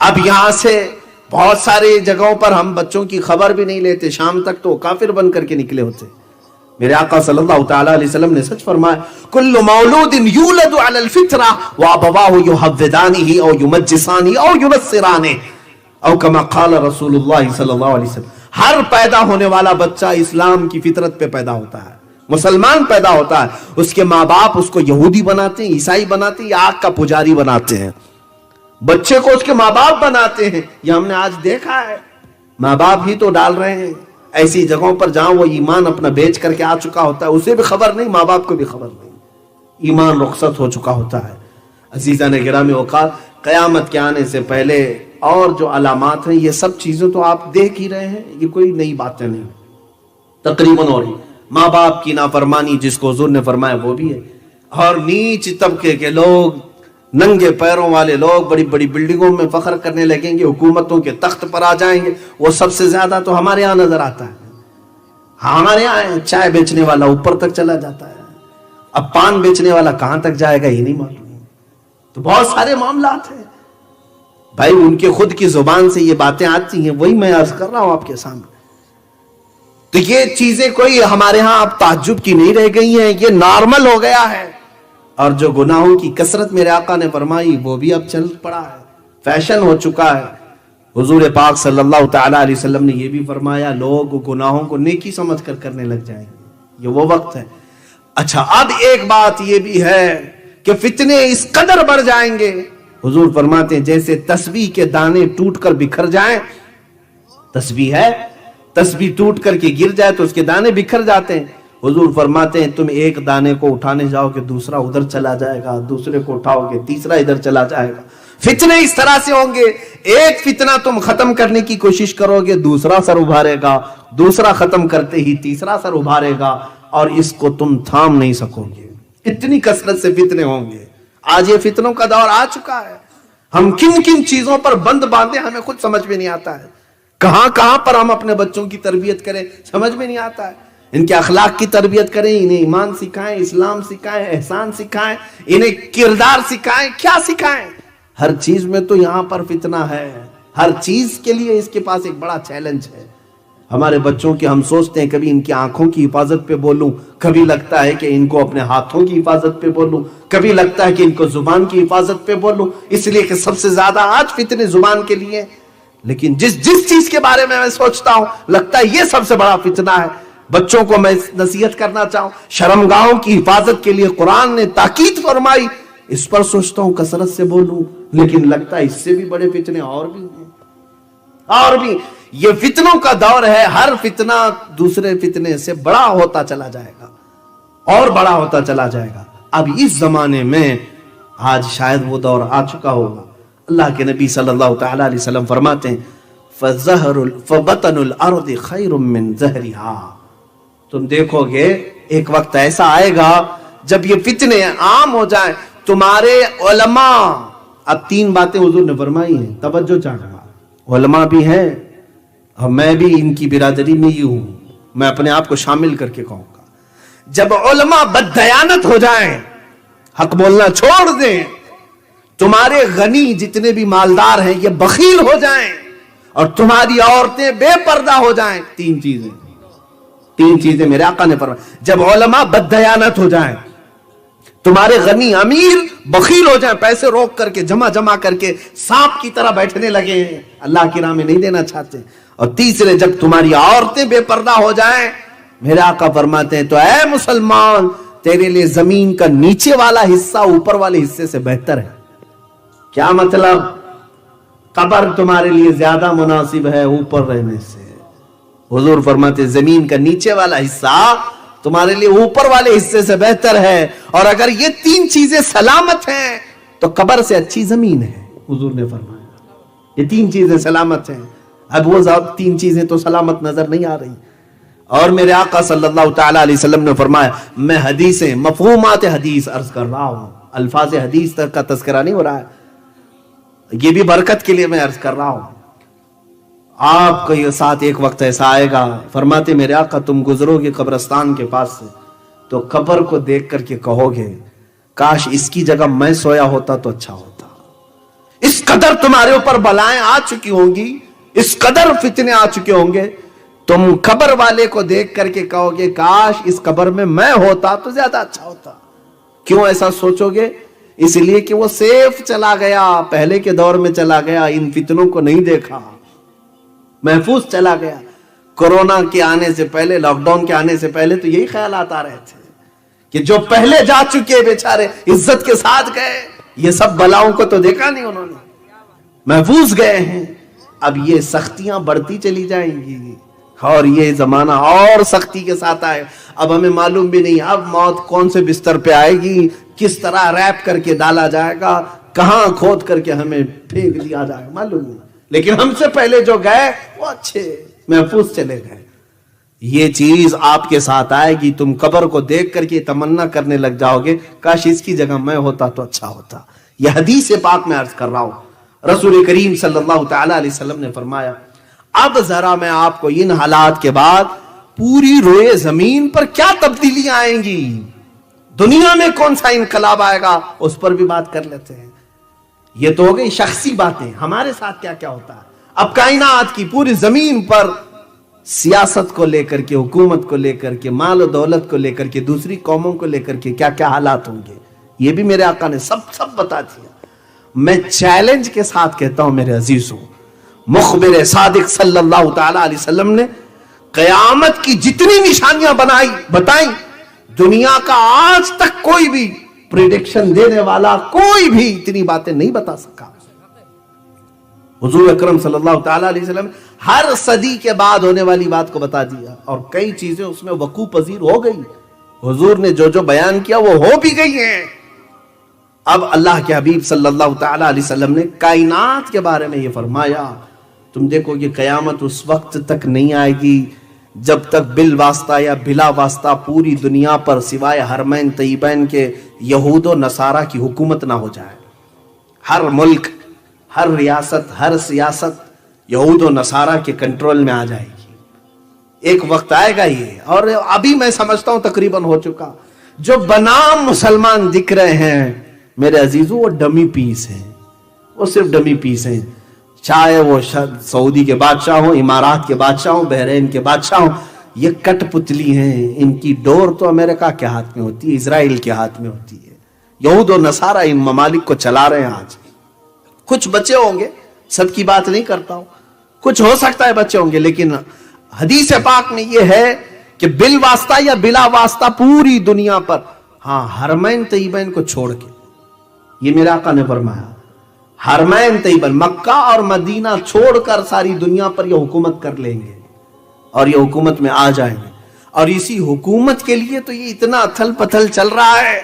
اب یہاں سے بہت ساری جگہوں پر ہم بچوں کی خبر بھی نہیں لیتے، شام تک تو کافر بن کر کے نکلے ہوتے۔ میرے آقا صلی اللہ تعالی علیہ وسلم نے سچ فرمایا، کل مولود یولد علی الفطرہ وابواہ یحودانہ او یمجسانہ او ینصرانہ، او کما قال رسول اللہ صلی اللہ علیہ وسلم، ہر پیدا ہونے والا بچہ اسلام کی فطرت پہ پیدا ہوتا ہے، مسلمان پیدا ہوتا ہے، اس کے ماں باپ اس کو یہودی بناتے ہیں، عیسائی بناتے ہیں، یا آگ کا پجاری بناتے ہیں، بچے کو اس کے ماں باپ بناتے ہیں۔ یہ ہم نے آج دیکھا ہے، ماں باپ ہی تو ڈال رہے ہیں ایسی جگہوں پر جہاں وہ ایمان اپنا بیچ کر کے آ چکا ہوتا ہے، اسے بھی خبر نہیں، ماں باپ کو بھی خبر نہیں، ایمان رخصت ہو چکا ہوتا ہے۔ عزیزان گرامی اوقات، قیامت کے آنے سے پہلے اور جو علامات ہیں، یہ سب چیزیں تو آپ دیکھ ہی رہے ہیں، یہ کوئی نئی باتیں نہیں تقریباً ہو رہی۔ ماں باپ کی نافرمانی جس کو حضور نے فرمایا وہ بھی ہے، اور نیچ طبقے کے لوگ، ننگے پیروں والے لوگ بڑی بڑی بلڈنگوں میں فخر کرنے لگیں گے، حکومتوں کے تخت پر آ جائیں گے، وہ سب سے زیادہ تو ہمارے ہاں نظر آتا ہے۔ ہمارے یہاں چائے بیچنے والا اوپر تک چلا جاتا ہے، اب پان بیچنے والا کہاں تک جائے گا یہ نہیں معلوم۔ تو بہت سارے معاملات ہیں بھائی، ان کے خود کی زبان سے یہ باتیں آتی ہیں، وہی میں عرض کر رہا ہوں آپ کے سامنے۔ تو یہ چیزیں کوئی ہمارے ہاں اب تعجب کی نہیں رہ گئی ہیں، یہ نارمل ہو گیا ہے۔ اور جو گناہوں کی کثرت میرے آقا نے فرمائی وہ بھی اب چل پڑا ہے، فیشن ہو چکا ہے۔ حضور پاک صلی اللہ تعالی علیہ وسلم نے یہ بھی فرمایا، لوگ گناہوں کو نیکی سمجھ کر کرنے لگ جائیں گے، یہ وہ وقت ہے۔ اچھا، اب ایک بات یہ بھی ہے کہ فتنے اس قدر بڑھ جائیں گے، حضور فرماتے ہیں جیسے تسبیح کے دانے ٹوٹ کر بکھر جائیں، تسبیح ہے، تسبیح ٹوٹ کر کے گر جائے تو اس کے دانے بکھر جاتے ہیں، حضور فرماتے ہیں تم ایک دانے کو اٹھانے جاؤ کہ دوسرا ادھر چلا جائے گا، دوسرے کو اٹھاؤ گے تیسرا ادھر چلا جائے گا۔ فتنے اس طرح سے ہوں گے، ایک فتنہ تم ختم کرنے کی کوشش کرو گے، دوسرا سر ابھارے گا، دوسرا ختم کرتے ہی تیسرا سر ابھارے گا، اور اس کو تم تھام نہیں سکو گے، اتنی کثرت سے فتنے ہوں گے۔ آج یہ فتنوں کا دور آ چکا ہے، ہم کن کن چیزوں پر بند باندھے ہمیں خود سمجھ میں نہیں آتا ہے، کہاں کہاں پر ہم اپنے بچوں کی تربیت کریں سمجھ میں نہیں آتا ہے۔ ان کے اخلاق کی تربیت کریں، انہیں ایمان سکھائیں، اسلام سکھائیں، احسان سکھائیں، انہیں کردار سکھائیں، کیا سکھائیں؟ ہر چیز میں تو یہاں پر فتنہ ہے، ہر چیز کے لیے اس کے پاس ایک بڑا چیلنج ہے۔ ہمارے بچوں کی ہم سوچتے ہیں کبھی ان کی آنکھوں کی حفاظت پہ بولوں، کبھی لگتا ہے کہ ان کو اپنے ہاتھوں کی حفاظت پہ بولوں، کبھی لگتا ہے کہ ان کو زبان کی حفاظت پہ بولوں، اس لیے کہ سب سے زیادہ آج فتنے زبان کے لیے۔ لیکن جس چیز کے بارے میں سوچتا ہوں لگتا ہے یہ سب سے بڑا فتنہ ہے۔ بچوں کو میں نصیحت کرنا چاہوں، شرمگاہوں کی حفاظت کے لیے قرآن نے تاکید فرمائی، اس پر سوچتا ہوں کثرت سے بولوں، لیکن لگتا ہے اس سے بھی بڑے فتنے اور بھی ہیں، اور بھی۔ یہ فتنوں کا دور ہے، ہر فتنہ دوسرے فتنے سے بڑا ہوتا چلا جائے گا اور بڑا ہوتا چلا جائے گا۔ اب اس زمانے میں آج شاید وہ دور آ چکا ہوگا۔ اللہ کے نبی صلی اللہ تعالی علیہ وسلم فرماتے ہیں فَبَطَنُ الْأَرْضِ خَيْرٌ مِّن زَهْرِهَا، تم دیکھو گے ایک وقت ایسا آئے گا جب یہ فتنے عام ہو جائیں، تمہارے علماء، اب تین باتیں حضور نے فرمائی ہیں، توجہ چاہیے، علماء بھی ہیں اور میں بھی ان کی برادری میں ہی ہوں، میں اپنے آپ کو شامل کر کے کہوں گا، جب علماء بددیانت ہو جائیں، حق بولنا چھوڑ دیں، تمہارے غنی جتنے بھی مالدار ہیں یہ بخیل ہو جائیں، اور تمہاری عورتیں بے پردہ ہو جائیں، تین چیزیں میرے آقا نے فرمایا، جب علماء بددیانت ہو جائیں، تمہارے غنی امیر بخیل ہو جائیں، پیسے روک کر کے جمع کر کے سانپ کی طرح بیٹھنے لگے ہیں، اللہ کی راہ میں نہیں دینا چاہتے، اور تیسرے جب تمہاری عورتیں بے پردہ ہو جائیں، میرے آقا فرماتے ہیں تو اے مسلمان، تیرے لیے زمین کا نیچے والا حصہ اوپر والے حصے سے بہتر ہے۔ کیا مطلب؟ قبر تمہارے لیے زیادہ مناسب ہے اوپر رہنے سے۔ حضور فرماتے زمین کا نیچے والا حصہ تمہارے لیے اوپر والے حصے سے بہتر ہے، اور اگر یہ تین چیزیں سلامت ہیں تو قبر سے اچھی زمین ہے، حضور نے فرمایا یہ تین چیزیں سلامت ہیں۔ اب وہ تین چیزیں تو سلامت نظر نہیں آ رہی، اور میرے آقا صلی اللہ تعالی علیہ وسلم نے فرمایا، میں حدیثیں، مفہومات حدیث عرض کر رہا ہوں، الفاظ حدیث تک کا تذکرہ نہیں ہو رہا ہے، یہ بھی برکت کے لیے میں عرض کر رہا ہوں۔ آپ کا یہ ساتھ ایک وقت ایسا آئے گا، فرماتے میرے آقا تم گزرو گے قبرستان کے پاس سے تو قبر کو دیکھ کر کے کہو گے کاش اس کی جگہ میں سویا ہوتا تو اچھا ہوتا، اس قدر تمہارے اوپر بلائیں آ چکی ہوں گی، اس قدر فتنے آ چکے ہوں گے، تم قبر والے کو دیکھ کر کے کہو گے کاش اس قبر میں ہوتا تو زیادہ اچھا ہوتا۔ کیوں ایسا سوچو گے؟ اس لیے کہ وہ سیف چلا گیا، پہلے کے دور میں چلا گیا، ان فتنوں کو نہیں دیکھا، محفوظ چلا گیا۔ کورونا کے آنے سے پہلے، لاک ڈاؤن کے آنے سے پہلے تو یہی خیالات آ رہے تھے کہ جو پہلے جا چکے بیچارے عزت کے ساتھ گئے، یہ سب بلاؤں کو تو دیکھا نہیں انہوں نے، محفوظ گئے ہیں۔ اب یہ سختیاں بڑھتی چلی جائیں گی اور یہ زمانہ اور سختی کے ساتھ آئے۔ اب ہمیں معلوم بھی نہیں اب موت کون سے بستر پہ آئے گی، کس طرح ریپ کر کے ڈالا جائے گا، کہاں کھود کر کے ہمیں پھینک دیا جائے گا، معلوم نہیں۔ لیکن ہم سے پہلے جو گئے وہ اچھے محفوظ چلے گئے۔ یہ چیز آپ کے ساتھ آئے گی، تم قبر کو دیکھ کر کے تمنا کرنے لگ جاؤ گے کاش اس کی جگہ میں ہوتا تو اچھا ہوتا۔ یہ حدیث پاک میں عرض کر رہا ہوں، رسول کریم صلی اللہ تعالی علیہ وسلم نے فرمایا اب ذرا میں آپ کو ان حالات کے بعد پوری روئے زمین پر کیا تبدیلیاں آئیں گی، دنیا میں کون سا انقلاب آئے گا، اس پر بھی بات کر لیتے ہیں۔ یہ تو ہو گئی شخصی باتیں، ہمارے ساتھ کیا کیا ہوتا ہے۔ اب کائنات کی پوری زمین پر سیاست کو لے کر کے، حکومت کو لے کر کے، مال و دولت کو لے کر کے، دوسری قوموں کو لے کر کے کیا کیا حالات ہوں گے، یہ بھی میرے آقا نے سب بتا دیا۔ میں چیلنج کے ساتھ کہتا ہوں میرے عزیزوں، مخبر صادق صلی اللہ تعالی علیہ وسلم نے قیامت کی جتنی نشانیاں بتائیں، دنیا کا آج تک کوئی بھی پریڈکشن دینے والا کوئی بھی اتنی باتیں نہیں بتا سکا۔ حضور اکرم صلی اللہ تعالی علیہ وسلم ہر صدی کے بعد ہونے والی بات کو بتا دیا، اور کئی چیزیں اس میں وقوع پذیر ہو گئی۔ حضور نے جو بیان کیا وہ ہو بھی گئی ہیں۔ اب اللہ کے حبیب صلی اللہ تعالی علیہ وسلم نے کائنات کے بارے میں یہ فرمایا، تم دیکھو یہ قیامت اس وقت تک نہیں آئے گی جب تک بالواسطہ یا بلا واسطہ پوری دنیا پر سوائے حرمین طیبین کے یہود و نصارہ کی حکومت نہ ہو جائے۔ ہر ملک، ہر ریاست، ہر سیاست یہود و نصارہ کے کنٹرول میں آ جائے گی۔ ایک وقت آئے گا یہ، اور ابھی میں سمجھتا ہوں تقریباً ہو چکا۔ جو بنام مسلمان دکھ رہے ہیں میرے عزیزوں، وہ ڈمی پیس ہیں، وہ صرف ڈمی پیس ہیں۔ چاہے وہ سعودی کے بادشاہ ہوں، امارات کے بادشاہ ہوں، بحرین کے بادشاہ ہوں، یہ کٹ پتلی ہیں۔ ان کی ڈور تو امریکہ کے ہاتھ میں ہوتی ہے، اسرائیل کے ہاتھ میں ہوتی ہے۔ یہود و نصارہ ان ممالک کو چلا رہے ہیں آج۔ کچھ بچے ہوں گے، سب کی بات نہیں کرتا ہوں، کچھ ہو سکتا ہے بچے ہوں گے، لیکن حدیث پاک میں یہ ہے کہ بالواسطہ یا بلا واسطہ پوری دنیا پر، ہاں حرمین طیبین کو چھوڑ کے، یہ میرے آقا نے فرمایا، حرمین طیبین مکہ اور مدینہ چھوڑ کر ساری دنیا پر یہ حکومت کر لیں گے اور یہ حکومت میں آ جائیں گے۔ اور اسی حکومت کے لیے تو یہ اتنا اتھل پتھل چل رہا ہے۔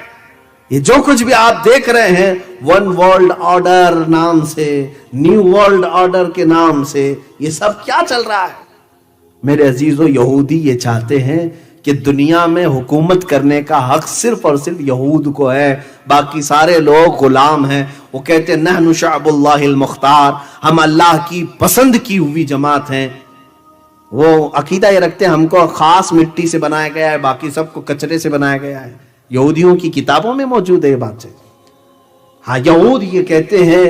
یہ جو کچھ بھی آپ دیکھ رہے ہیں ون ورلڈ آرڈر نام سے، نیو ورلڈ آرڈر کے نام سے، یہ سب کیا چل رہا ہے؟ میرے عزیزو، یہودی یہ چاہتے ہیں کہ دنیا میں حکومت کرنے کا حق صرف اور صرف یہود کو ہے، باقی سارے لوگ غلام ہیں۔ وہ کہتے ہیں نحن شعب اللہ المختار، ہم اللہ کی پسند کی ہوئی جماعت ہیں۔ وہ عقیدہ یہ رکھتے ہیں ہم کو خاص مٹی سے بنایا گیا ہے، باقی سب کو کچرے سے بنایا گیا ہے۔ یہودیوں کی کتابوں میں موجود ہے یہ بات ہے۔ ہاں یہود یہ کہتے ہیں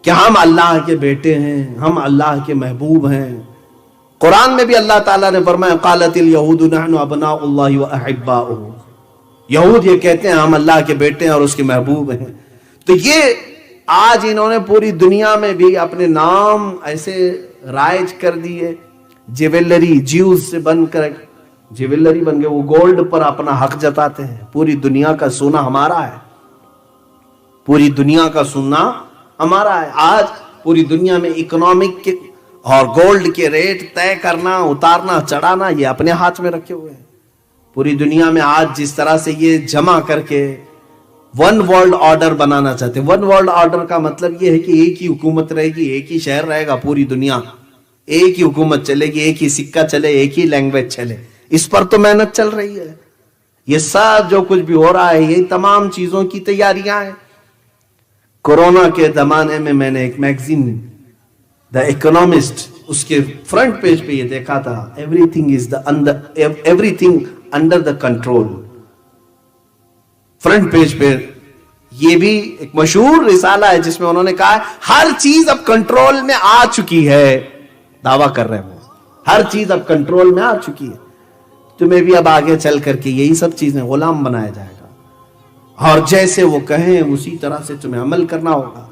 کہ ہم اللہ کے بیٹے ہیں، ہم اللہ کے محبوب ہیں۔ قرآن میں بھی اللہ تعالیٰ نے فرمایا قالت الیہود نحن ابناء اللہ واحباؤہ، یہود یہ کہتے ہیں ہم اللہ کے بیٹے ہیں اور اس کے محبوب ہیں۔ تو یہ آج انہوں نے پوری دنیا میں بھی اپنے نام ایسے رائج کر دیے، جیولری، جیوز سے بن کر جیولری بن گئے، وہ گولڈ پر اپنا حق جتاتے ہیں۔ پوری دنیا کا سونا ہمارا ہے، پوری دنیا کا سونا ہمارا ہے۔ آج پوری دنیا میں اکنامک کے اور گولڈ کے ریٹ طے کرنا، اتارنا، چڑھانا، یہ اپنے ہاتھ میں رکھے ہوئے ہیں۔ پوری دنیا میں آج جس طرح سے یہ جمع کر کے ون ورلڈ آرڈر بنانا چاہتے ہیں۔ ون ورلڈ آرڈر کا مطلب یہ ہے کہ ایک ہی حکومت رہے گی، ایک ہی شہر رہے گا پوری دنیا، ایک ہی حکومت چلے گی، ایک ہی سکہ چلے، ایک ہی لینگویج چلے۔ اس پر تو محنت چل رہی ہے۔ یہ سب جو کچھ بھی ہو رہا ہے یہ تمام چیزوں کی تیاریاں ہیں۔ کورونا کے زمانے میں نے ایک میگزین دا اکنامسٹ، اس کے فرنٹ پیج پہ یہ دیکھا تھا every thing under the control. Front page پہ یہ بھی ایک مشہور رسالہ ہے جس میں انہوں نے کہا ہے ہر چیز اب کنٹرول میں آ چکی ہے. دعویٰ کر رہے ہیں وہ ہر چیز اب کنٹرول میں آ چکی ہے, تمہیں بھی اب آگے چل کر کے یہی سب چیزیں غلام بنایا جائے گا اور جیسے وہ کہیں اسی طرح سے تمہیں عمل کرنا ہوگا.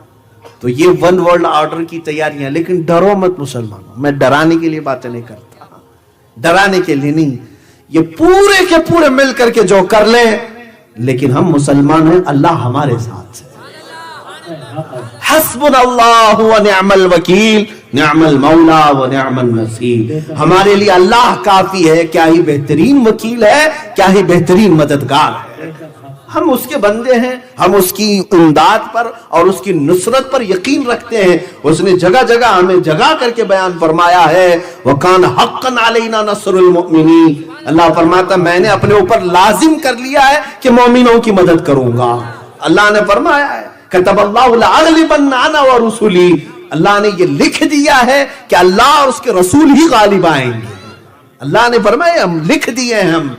تو یہ ون ورلڈ آرڈر کی تیاریاں. لیکن ڈرو مت مسلمانوں, میں ڈرانے کے لیے باتیں نہیں کرتا, ڈرانے کے لیے نہیں, یہ پورے کے پورے مل کر کے جو کر لیں, لیکن ہم مسلمان ہیں, اللہ ہمارے ساتھ ہے. حسبنا اللہ و نعم الوکیل نعم المولا و نعم النصیر. ہمارے لیے اللہ کافی ہے, کیا ہی بہترین وکیل ہے, کیا ہی بہترین مددگار ہے. ہم اس کے بندے ہیں, ہم اس کی امداد پر اور اس کی نصرت پر یقین رکھتے ہیں. اس نے جگہ جگہ ہمیں جگہ کر کے بیان فرمایا ہے وَكَانَ حَقًّا عَلَيْنَا نَصْرُ الْمُؤْمِنِينَ. اللہ فرماتا میں نے اپنے اوپر لازم کر لیا ہے کہ مومنوں کی مدد کروں گا. اللہ نے فرمایا ہے كَتَبَ اللَّهُ لَأَغْلِبَنَّ أَنَا وَرُسُلِي. اللہ نے یہ لکھ دیا ہے کہ اللہ اور اس کے رسول ہی غالب آئیں گے. اللہ نے فرمایا ہم لکھ دیے ہیں ہم.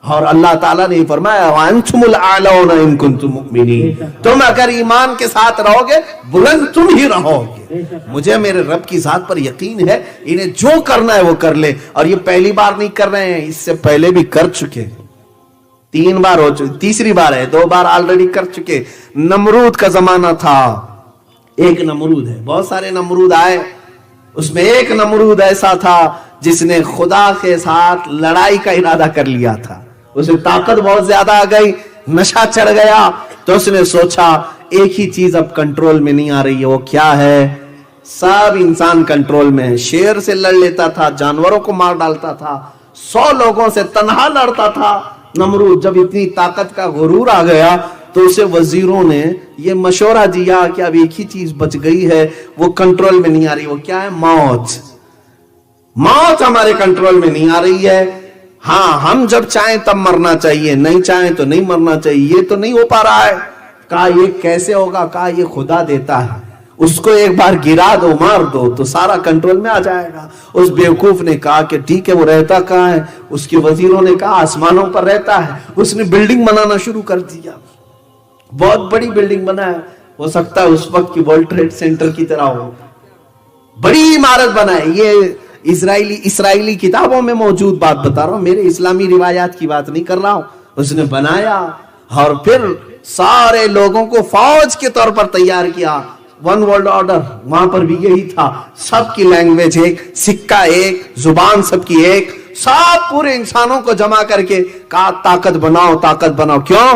اور اللہ تعالیٰ نے فرمایا وَأَنْتُمُ الْأَعْلَوْنَ إِن كُنتُم مُؤْمِنِينَ. تم اگر ایمان کے ساتھ رہو گے بلند تم ہی رہو گے. مجھے میرے رب کی ذات پر یقین ہے, انہیں جو کرنا ہے وہ کر لے. اور یہ پہلی بار نہیں کر رہے ہیں, اس سے پہلے بھی کر چکے, 3 بار ہو چکے, تیسری بار ہے, 2 بار آلریڈی کر چکے. نمرود کا زمانہ تھا, ایک نمرود ہے, بہت سارے نمرود آئے, اس میں ایک نمرود ایسا تھا جس نے خدا کے ساتھ لڑائی کا ارادہ کر لیا تھا. اسے طاقت بہت زیادہ آ گئی, نشہ چڑھ گیا, تو اس نے سوچا ایک ہی چیز اب کنٹرول میں نہیں آ رہی ہے. وہ کیا ہے؟ سب انسان کنٹرول میں ہے. شیر سے لڑ لیتا تھا, جانوروں کو مار ڈالتا تھا, 100 لوگوں سے تنہا لڑتا تھا. نمرود جب اتنی طاقت کا غرور آ گیا تو اسے وزیروں نے یہ مشورہ دیا کہ اب ایک ہی چیز بچ گئی ہے, وہ کنٹرول میں نہیں آ رہی. وہ کیا ہے؟ موت. موت ہمارے کنٹرول میں نہیں آ رہی ہے. ہاں ہم جب چاہیں تب مرنا چاہیے, نہیں چاہیں تو نہیں مرنا چاہیے. یہ تو نہیں ہو پا رہا ہے. کہا یہ کیسے ہوگا؟ کہا یہ خدا دیتا ہے, اس کو ایک بار گرا دو, مار دو تو سارا کنٹرول میں آ جائے گا. اس بیوقوف نے کہا کہ ٹھیک ہے, وہ رہتا کہاں ہے؟ اس کے وزیروں نے کہا آسمانوں پر رہتا ہے. اس نے بلڈنگ بنانا شروع کر دیا, بہت بڑی بلڈنگ بنایا. ہو سکتا ہے اس وقت کی ورلڈ ٹریڈ سینٹر کی طرح ہو, بڑی عمارت بنائے. یہ اسرائیلی کتابوں میں موجود بات بتا رہا ہوں, میرے اسلامی روایات کی بات نہیں کر رہا ہوں. اس نے بنایا اور پھر سارے لوگوں کو فوج کے طور پر تیار کیا. ون ورلڈ آرڈر وہاں پر بھی یہی تھا, سب کی لینگویج ایک, سکہ ایک, زبان سب کی ایک, سب پورے انسانوں کو جمع کر کے کہا طاقت بناؤ, طاقت بناؤ. کیوں؟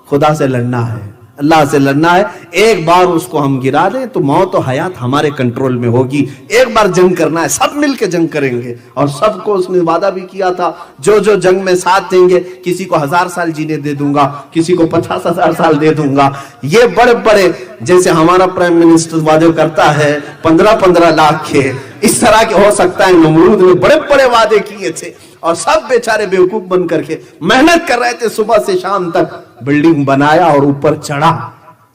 خدا سے لڑنا ہے, اللہ سے لڑنا ہے. ایک بار اس کو ہم گرا دیں تو موت و حیات ہمارے کنٹرول میں ہوگی. ایک بار جنگ کرنا ہے, سب مل کے جنگ کریں گے. اور سب کو اس نے وعدہ بھی کیا تھا جو جو جنگ میں ساتھ دیں گے, کسی کو 1000 سال جینے دے دوں گا, کسی کو 50,000 سال دے دوں گا. یہ بڑے بڑے, جیسے ہمارا پرائم منسٹر وعدے کرتا ہے 15-15 لاکھ کے, اس طرح کے ہو سکتا ہے نمرود نے بڑے بڑے وعدے کیے تھے. اور سب بیچارے بیوقوف بن کر کے محنت کر رہے تھے, صبح سے شام تک بلڈنگ بنایا اور اوپر چڑھا.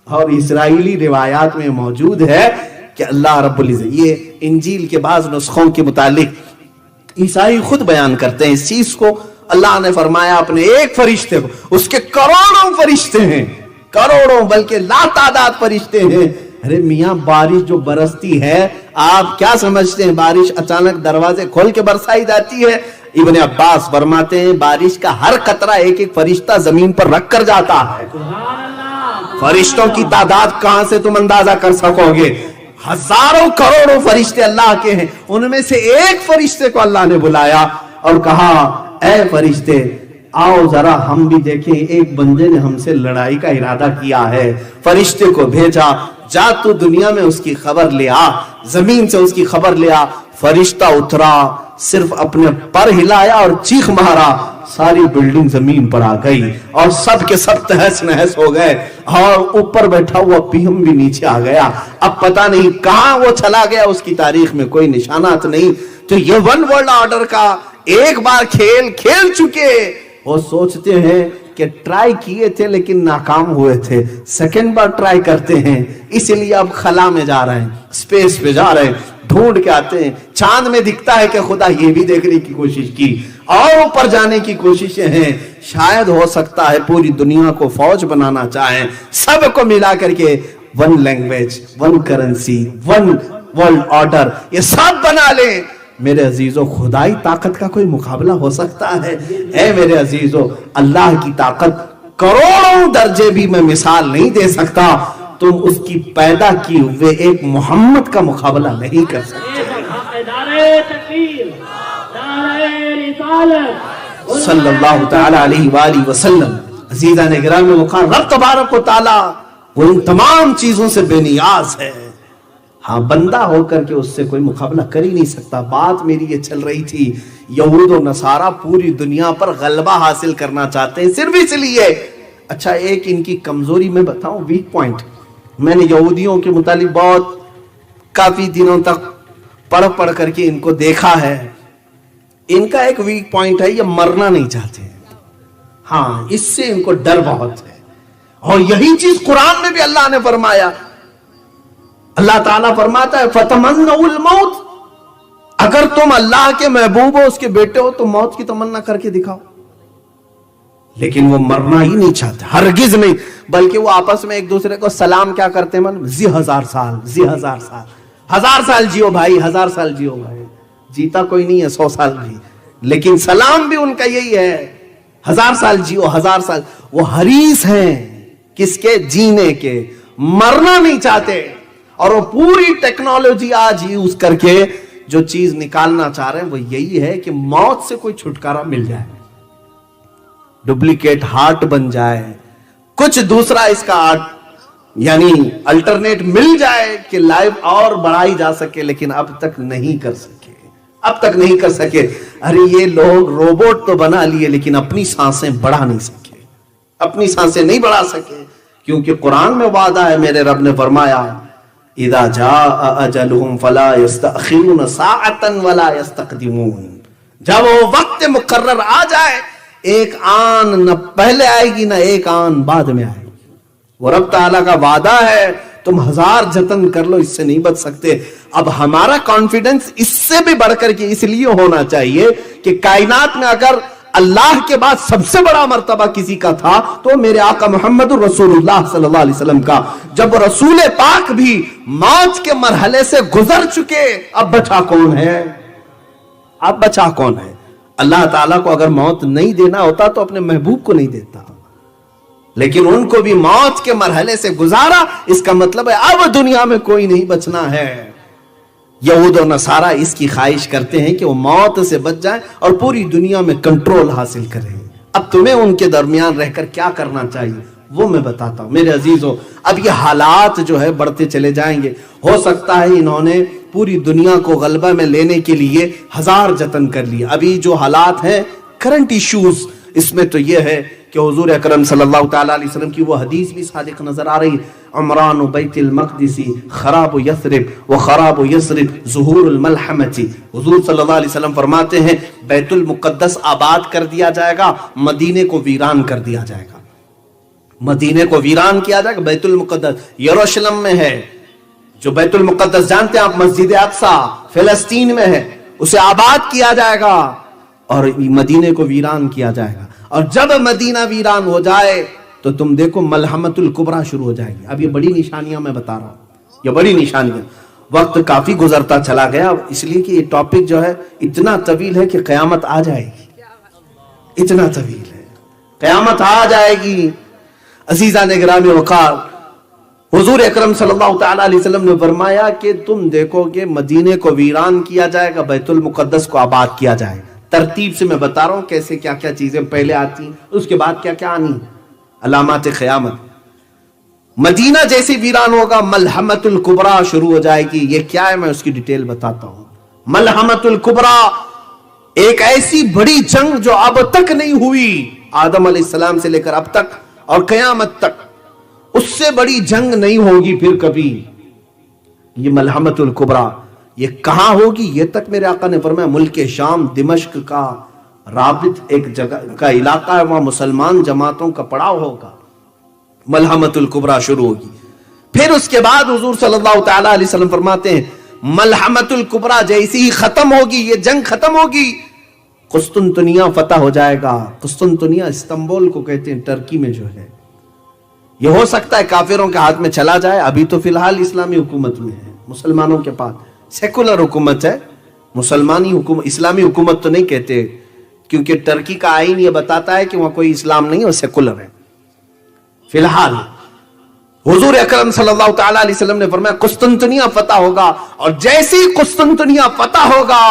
اور اسرائیلی روایات میں موجود ہے کہ اللہ رب العزت, یہ انجیل کے بعض نسخوں کے متعلق عیسائی خود بیان کرتے ہیں اس چیز کو. اللہ نے فرمایا اپنے ایک فرشتے کو, اس کے کروڑوں فرشتے ہیں, کروڑوں بلکہ لا تعداد فرشتے ہیں. ارے میاں بارش جو برستی ہے, آپ کیا سمجھتے ہیں بارش اچانک دروازے کھول کے برسائی جاتی ہے؟ ابن عباس فرماتے ہیں بارش کا ہر قطرہ ایک ایک فرشتہ زمین پر رکھ کر جاتا ہے. فرشتوں کی تعداد کہاں سے تم اندازہ کر سکو گے؟ ہزاروں کروڑوں فرشتے اللہ کے ہیں. ان میں سے ایک فرشتے کو اللہ نے بلایا اور کہا اے فرشتے آؤ ذرا ہم بھی دیکھیں, ایک بندے نے ہم سے لڑائی کا ارادہ کیا ہے. فرشتے کو بھیجا, جا تو دنیا میں اس کی خبر لے آ, زمین سے اس کی خبر لے آ. فرشتہ اترا, صرف اپنے پر ہلایا اور چیخ مارا, ساری بلڈنگ زمین پر آ گئی اور سب کے سب تہس نہس ہو گئے. اور اوپر بیٹھا ہوا پی ایم بھی نیچے آ گیا. اب پتہ نہیں کہاں وہ چلا گیا, اس کی تاریخ میں کوئی نشانات نہیں. تو یہ ون ورلڈ آرڈر کا ایک بار کھیل چکے. وہ سوچتے ہیں کہ ٹرائی کیے تھے لیکن ناکام ہوئے تھے, سیکنڈ بار ٹرائی کرتے ہیں, اس لیے اب خلا میں جا رہے ہیں, اسپیس پہ جا رہے ہیں, ڈھونڈ کے آتے ہیں, چاند میں دکھتا ہے کہ خدا یہ بھی دیکھنے کی کوشش کی اور اوپر جانے کی کوششیں ہیں. شاید ہو سکتا ہے پوری دنیا کو فوج بنانا چاہیں, سب کو ملا کر کے one language, one currency, one world order, یہ سب بنا لیں. میرے عزیزو, خدائی طاقت کا کوئی مقابلہ ہو سکتا ہے؟ اے میرے عزیزو, اللہ کی طاقت کروڑوں درجے بھی میں مثال نہیں دے سکتا. تم اس کی پیدا کی ہوئے ایک محمد کا مقابلہ نہیں کر سکتے. صلی اللہ تعالی علیہ وآلہ وسلم. عزیزان گرامی مقام, رب تبارک و تعالی وہ ان تمام چیزوں سے بے نیاز ہے. ہاں, بندہ ہو کر کے اس سے کوئی مقابلہ کر ہی نہیں سکتا. بات میری یہ چل رہی تھی, یہود و نصارہ پوری دنیا پر غلبہ حاصل کرنا چاہتے ہیں صرف اس لیے. اچھا, ایک ان کی کمزوری میں بتاؤں, ویک پوائنٹ. میں نے یہودیوں کے متعلق بہت کافی دنوں تک پڑھ کر کے ان کو دیکھا ہے. ان کا ایک ویک پوائنٹ ہے, یہ مرنا نہیں چاہتے. ہاں, اس سے ان کو ڈر بہت ہے. اور یہی چیز قرآن میں بھی اللہ نے فرمایا. اللہ تعالیٰ فرماتا ہے فَتَمَنَّوُا الْمَوْتِ, اگر تم اللہ کے محبوب ہو, اس کے بیٹے ہو, تو موت کی تمنا کر کے دکھاؤ. لیکن وہ مرنا ہی نہیں چاہتے, ہرگز نہیں. بلکہ وہ آپس میں ایک دوسرے کو سلام کیا کرتے ہیں, زی 1000 سال, زی 1000 سال, 1000 سال جیو بھائی, 1000 سال جیو بھائی. جیتا کوئی نہیں ہے 100 سال بھی, لیکن سلام بھی ان کا یہی ہے, 1000 سال جیو, 1000 سال. وہ حریص ہیں کس کے؟ جینے کے. مرنا نہیں چاہتے. اور وہ پوری ٹیکنالوجی آج یوز کر کے جو چیز نکالنا چاہ رہے ہیں وہ یہی ہے کہ موت سے کوئی چھٹکارا مل جائے, ڈپلیکیٹ ہارٹ بن جائے, کچھ دوسرا اس کا یعنی الٹرنیٹ مل جائے کہ لائف اور بڑھائی جا سکے. لیکن اب تک نہیں کر سکے, اب تک نہیں کر سکے. ارے یہ لوگ روبوٹ تو بنا لیے لیکن اپنی سانسیں بڑھا نہیں سکے, اپنی سانسیں نہیں بڑھا سکے. کیونکہ قرآن میں وعدہ ہے, میرے رب نے فرمایا اذا جاء اجلهم فلا يستأخرون ساعة ولا يستقدمون. جب وہ وقت مقرر آ جائے, ایک آن نہ پہلے آئے گی نہ ایک آن بعد میں آئے گی. وہ رب تعالیٰ کا وعدہ ہے, تم 1000 جتن کر لو, اس سے نہیں بچ سکتے. اب ہمارا کانفیڈنس اس سے بھی بڑھ کر کے اس لیے ہونا چاہیے کہ کائنات میں اگر اللہ کے بعد سب سے بڑا مرتبہ کسی کا تھا تو میرے آقا محمد رسول اللہ صلی اللہ علیہ وسلم کا. جب رسول پاک بھی موت کے مرحلے سے گزر چکے, اب بچا کون ہے؟ اب بچا کون ہے؟ اللہ تعالیٰ کو اگر موت نہیں دینا ہوتا تو اپنے محبوب کو نہیں دیتا, لیکن ان کو بھی موت کے مرحلے سے گزارا. اس کا مطلب ہے اب دنیا میں کوئی نہیں بچنا ہے. یہود و نصارہ اس کی خواہش کرتے ہیں کہ وہ موت سے بچ جائیں اور پوری دنیا میں کنٹرول حاصل کریں. اب تمہیں ان کے درمیان رہ کر کیا کرنا چاہیے وہ میں بتاتا ہوں. میرے عزیزو, اب یہ حالات جو ہے بڑھتے چلے جائیں گے. ہو سکتا ہے انہوں نے پوری دنیا کو غلبہ میں لینے کے لیے 1000 جتن کر لیے. ابھی جو حالات ہیں کرنٹ ایشوز, اس میں تو یہ ہے کہ حضور اکرم صلی اللہ تعالیٰ علیہ وسلم کی وہ حدیث بھی صادق نظر آ رہی, عمران بیت المقدس خراب یثرب و خراب یثرب ظہور الملحمۃ. حضور صلی اللہ علیہ وسلم فرماتے ہیں بیت المقدس آباد کر دیا جائے گا, مدینے کو ویران کر دیا جائے گا. مدینے کو ویران کیا جائے گا. بیت المقدس یروشلم میں ہے, جو بیت المقدس جانتے ہیں آپ, مسجد اقصی فلسطین میں ہے, اسے آباد کیا جائے گا اور مدینے کو ویران کیا جائے گا. اور جب مدینہ ویران ہو جائے تو تم دیکھو ملحمۃ الکبریٰ شروع ہو جائے گی. اب یہ بڑی نشانیاں میں بتا رہا ہوں, یہ بڑی نشانیاں. وقت کافی گزرتا چلا گیا, اس لیے کہ یہ ٹاپک جو ہے اتنا طویل ہے کہ قیامت آ جائے گی. اتنا طویل ہے, قیامت آ جائے گی. عزیزان گرامی وقار, حضور اکرم صلی اللہ تعالیٰ علیہ وسلم نے فرمایا کہ تم دیکھو کہ مدینے کو ویران کیا جائے گا, بیت المقدس کو آباد کیا جائے گا. ترتیب سے میں بتا رہا ہوں کیسے کیا کیا چیزیں پہلے آتی ہیں, اس کے بعد کیا کیا آنی. علامات قیامت, مدینہ جیسی ویران ہوگا, ملحمۃ الکبریٰ شروع ہو جائے گی. یہ کیا ہے میں اس کی ڈیٹیل بتاتا ہوں. ملحمۃ الکبریٰ ایک ایسی بڑی جنگ جو اب تک نہیں ہوئی, آدم علیہ السلام سے لے کر اب تک اور قیامت تک, اس سے بڑی جنگ نہیں ہوگی پھر کبھی. یہ ملحمۃ الکبریٰ یہ کہاں ہوگی, یہ تک میرے آقا نے فرمایا ملک شام دمشق کا رابط ایک جگہ کا علاقہ ہے, وہاں مسلمان جماعتوں کا پڑاؤ ہوگا. ملحمۃ الکبریٰ شروع ہوگی. پھر اس کے بعد حضور صلی اللہ تعالیٰ علیہ وسلم فرماتے ہیں ملحمۃ الکبریٰ جیسی ہی ختم ہوگی، یہ جنگ ختم ہوگی، قسطنطنیہ فتح ہو جائے گا۔ قسطنطنیہ استنبول کو کہتے ہیں، ٹرکی میں جو ہے۔ یہ ہو سکتا ہے کافروں کے ہاتھ میں چلا جائے، ابھی تو فی الحال اسلامی حکومت میں ہے، مسلمانوں کے پاس سیکولر حکومت ہے، مسلمانی حکومت، اسلامی حکومت تو نہیں کہتے، کیونکہ ٹرکی کا آئین یہ بتاتا ہے کہ وہاں کوئی اسلام نہیں ہے، وہ سیکولر ہے۔ فی الحال حضور اکرم صلی اللہ تعالی علیہ وسلم نے فرمایا قسطنطنیہ فتح ہوگا، اور جیسے ہی قسطنطنیہ فتح ہوگا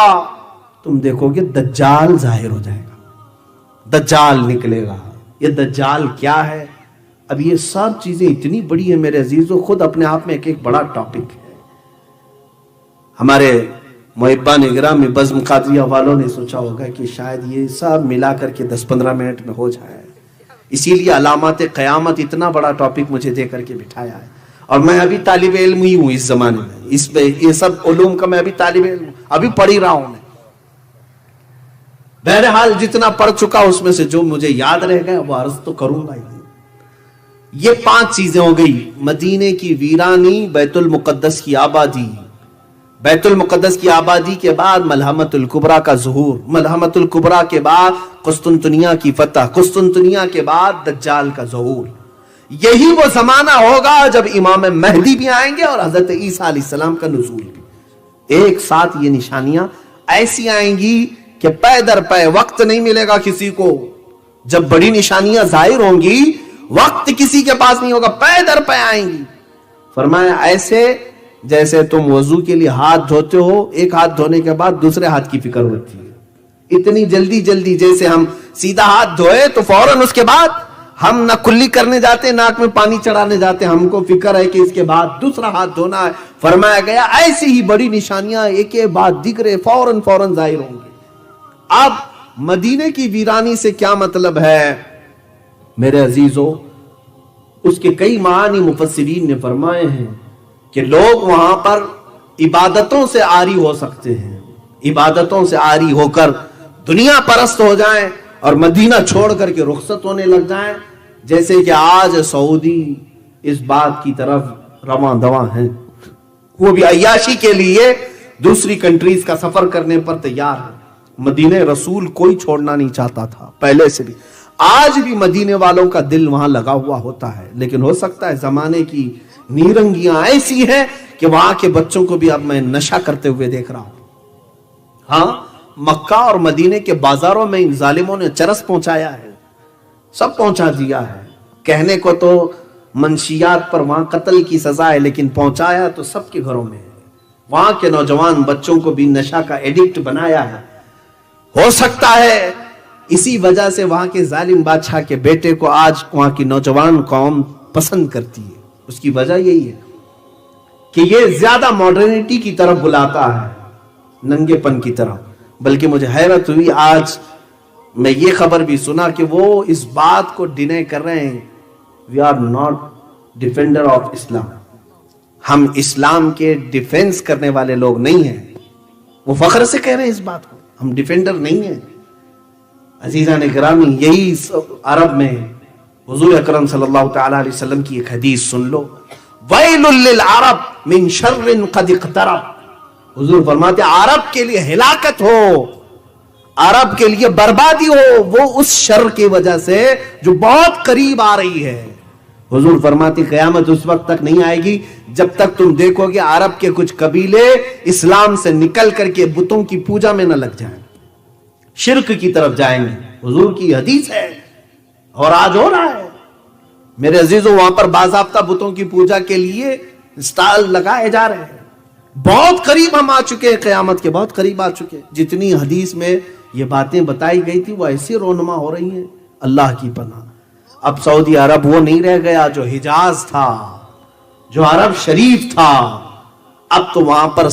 تم دیکھو گے دجال ظاہر ہو جائے گا، دجال نکلے گا۔ یہ دجال کیا ہے؟ اب یہ سب چیزیں اتنی بڑی ہیں میرے عزیزو، خود اپنے آپ میں ایک بڑا ٹاپک ہے۔ ہمارے محبان گرامی بزم قادریہ والوں نے سوچا ہوگا کہ شاید یہ سب ملا کر کے 10-15 منٹ میں ہو جائے، اسی لیے علامات قیامت اتنا بڑا ٹاپک مجھے دے کر کے بٹھایا ہے، اور میں ابھی طالب علم ہی ہوں اس زمانے میں، اس میں یہ سب علوم کا میں ابھی طالب علم ہوں، ابھی پڑھ ہی رہا ہوں میں۔ بہرحال جتنا پڑھ چکا اس میں سے جو مجھے یاد رہ گیا وہ عرض تو کروں گا ہی۔ یہ 5 چیزیں ہو گئی، مدینے کی ویرانی، بیت المقدس کی آبادی، بیت المقدس کی آبادی کے بعد ملحمۃ الکبریٰ کا ظہور، ملحمۃ الکبریٰ کے بعد قسطنطنیہ کی فتح، قسطنطنیہ کے بعد دجال کا ظہور۔ یہی وہ زمانہ ہوگا جب امام مہدی بھی آئیں گے اور حضرت عیسیٰ علیہ السلام کا نزول بھی۔ ایک ساتھ یہ نشانیاں ایسی آئیں گی کہ پے در پے وقت نہیں ملے گا کسی کو۔ جب بڑی نشانیاں ظاہر ہوں گی وقت کسی کے پاس نہیں ہوگا، پے در پے آئیں گی۔ فرمایا ایسے جیسے تم وضو کے لیے ہاتھ دھوتے ہو، ایک ہاتھ دھونے کے بعد دوسرے ہاتھ کی فکر ہوتی ہے، اتنی جلدی جلدی جیسے ہم سیدھا ہاتھ دھوئے تو فوراً اس کے بعد ہم نہ کلی کرنے جاتے، ناک میں پانی چڑھانے جاتے، ہم کو فکر ہے کہ اس کے بعد دوسرا ہاتھ دھونا ہے۔ فرمایا گیا ایسی ہی بڑی نشانیاں ایک کے بعد دیگرے فوراً ظاہر ہوں گے۔ اب مدینے کی ویرانی سے کیا مطلب ہے میرے عزیزو؟ اس کے کئی معنی مفسرین نے فرمائے ہیں کہ لوگ وہاں پر عبادتوں سے عاری ہو سکتے ہیں، عبادتوں سے عاری ہو کر دنیا پرست ہو جائیں اور مدینہ چھوڑ کر کے رخصت ہونے لگ جائیں، جیسے کہ آج سعودی اس بات کی طرف رواں دواں ہیں، وہ بھی عیاشی کے لیے دوسری کنٹریز کا سفر کرنے پر تیار ہے۔ مدینہ رسول کوئی چھوڑنا نہیں چاہتا تھا پہلے سے بھی، آج بھی مدینے والوں کا دل وہاں لگا ہوا ہوتا ہے، لیکن ہو سکتا ہے زمانے کی نیرنگیاں ایسی ہیں کہ وہاں کے بچوں کو بھی اب میں نشہ کرتے ہوئے دیکھ رہا ہوں۔ ہاں، مکہ اور مدینے کے بازاروں میں ان ظالموں نے چرس پہنچایا ہے، سب پہنچا دیا ہے۔ کہنے کو تو منشیات پر وہاں قتل کی سزا ہے، لیکن پہنچایا تو سب کے گھروں میں ہے۔ وہاں کے نوجوان بچوں کو بھی نشہ کا ایڈکٹ بنایا ہے۔ ہو سکتا ہے اسی وجہ سے وہاں کے ظالم بادشاہ کے بیٹے کو آج وہاں کی نوجوان قوم پسند کرتی ہے۔ اس کی وجہ یہی ہے کہ یہ زیادہ ماڈرنٹی کی طرف بلاتا ہے، ننگے پن کی طرف۔ بلکہ مجھے حیرت ہوئی آج میں یہ خبر بھی سنا کہ وہ اس بات کو ڈینائی کر رہے ہیں، we are not defender of Islam, ہم اسلام کے ڈیفینس کرنے والے لوگ نہیں ہیں۔ وہ فخر سے کہہ رہے ہیں اس بات کو، ہم ڈیفینڈر نہیں ہیں۔ عزیزان گرامی، یہی عرب میں حضور اکرم صلی اللہ تعالی علیہ وسلم کی ایک حدیث سن لو، ویل للعرب من شر قد اقترب۔ حضور فرماتے ہیں عرب کے لیے ہلاکت ہو، عرب کے لیے بربادی ہو، وہ اس شر کی وجہ سے جو بہت قریب آ رہی ہے۔ حضور فرماتے قیامت اس وقت تک نہیں آئے گی جب تک تم دیکھو گے عرب کے کچھ قبیلے اسلام سے نکل کر کے بتوں کی پوجا میں نہ لگ جائیں، شرک کی طرف جائیں گے۔ حضور کی حدیث ہے اور آج ہو رہا ہے میرے عزیزو، وہاں پر باضابطہ بتوں کی پوجا کے لیے اسٹال لگائے جا رہے ہیں۔ بہت قریب ہم آ چکے ہیں، قیامت کے بہت قریب آ چکے ہیں۔ جتنی حدیث میں یہ باتیں بتائی گئی تھی وہ ایسی رونما ہو رہی ہیں، اللہ کی پناہ۔ اب سعودی عرب وہ نہیں رہ گیا جو حجاز تھا، جو عرب شریف تھا۔ اب تو وہاں پر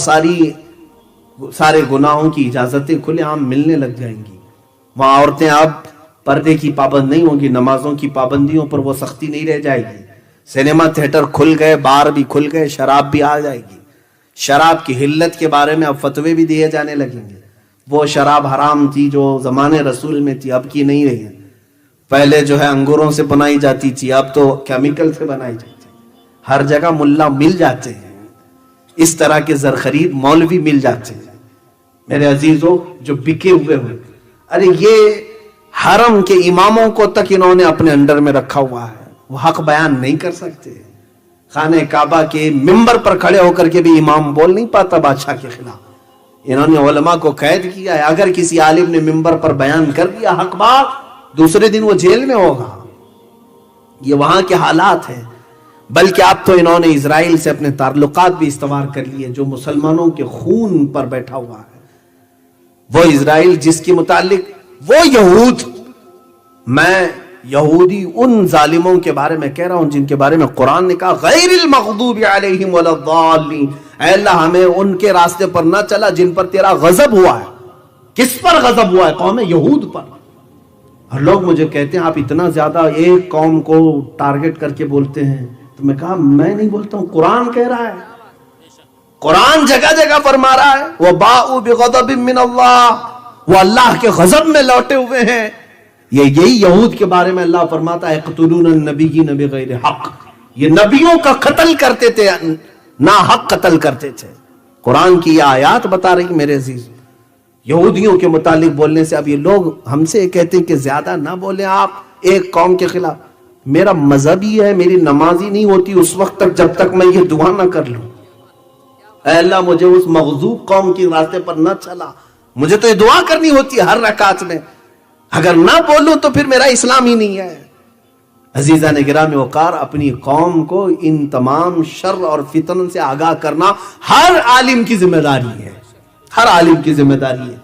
سارے گناہوں کی اجازتیں کھلے عام ملنے لگ جائیں گی۔ وہاں عورتیں اب پردے کی پابند نہیں ہوں گی، نمازوں کی پابندیوں پر وہ سختی نہیں رہ جائے گی۔ سینما تھیٹر کھل گئے، بار بھی کھل گئے، شراب بھی آ جائے گی۔ شراب کی حلت کے بارے میں اب فتوے بھی دیے جانے لگیں گے۔ وہ شراب حرام تھی جو زمانے رسول میں تھی، اب کی نہیں رہی ہے۔ پہلے جو ہے انگوروں سے بنائی جاتی تھی، اب تو کیمیکل سے بنائی جاتی ہے۔ ہر جگہ ملا مل جاتے ہیں، اس طرح کے زرخرید مولوی مل جاتے ہیں میرے عزیزوں جو بکے ہوئے ہوئے. ارے یہ حرم کے اماموں کو تک انہوں نے اپنے انڈر میں رکھا ہوا ہے, وہ حق بیان نہیں کر سکتے. خانہ کعبہ کے ممبر پر کھڑے ہو کر کے بھی امام بول نہیں پاتا بادشاہ کے خلاف. انہوں نے علماء کو قید کیا ہے, اگر کسی عالم نے ممبر پر بیان کر دیا حق بات, دوسرے دن وہ جیل میں ہوگا. یہ وہاں کے حالات ہیں. بلکہ اب تو انہوں نے اسرائیل سے اپنے تعلقات بھی استوار کر لیے, جو مسلمانوں کے خون پر بیٹھا ہوا ہے. وہ اسرائیل جس کے متعلق وہ یہود, میں یہودی ان ظالموں کے بارے میں کہہ رہا ہوں جن کے بارے میں قرآن نے کہا غیر المغضوب علیہم ولا الضالین, اے اللہ ہمیں ان کے راستے پر نہ چلا جن پر تیرا غضب ہوا ہے. کس پر غضب ہوا ہے؟ قوم یہود پر. اور لوگ مجھے کہتے ہیں آپ اتنا زیادہ ایک قوم کو ٹارگٹ کر کے بولتے ہیں, تو میں کہا میں نہیں بولتا ہوں, قرآن کہہ رہا ہے. قرآن جگہ جگہ فرما رہا ہے وَبَاءُوا بِغَضَبٍ مِّنَ اللَّهِ, وہ اللہ کے غضب میں لوٹے ہوئے ہیں. یہی یہود کے بارے میں اللہ فرماتا ہے يَقْتُلُونَ النَّبِيِّينَ بِغَيْرِ حق, یہ نبیوں کا قتل کرتے تھے, نا حق قتل کرتے تھے. قرآن کی یہ آیات بتا رہی میرے عزیز. یہودیوں کے متعلق بولنے سے اب یہ لوگ ہم سے کہتے ہیں کہ زیادہ نہ بولیں آپ ایک قوم کے خلاف. میرا مذہب ہی ہے, میری نماز ہی نہیں ہوتی اس وقت تک جب تک میں یہ دعا نہ کر لوں اے اللہ مجھے اس مغضوب قوم کی راستے پر نہ چلا. مجھے تو یہ دعا کرنی ہوتی ہے ہر رکعت میں. اگر نہ بولوں تو پھر میرا اسلام ہی نہیں ہے. عزیزان گرامی وقار, اپنی قوم کو ان تمام شر اور فتن سے آگاہ کرنا ہر عالم کی ذمہ داری ہے, ہر عالم کی ذمہ داری ہے.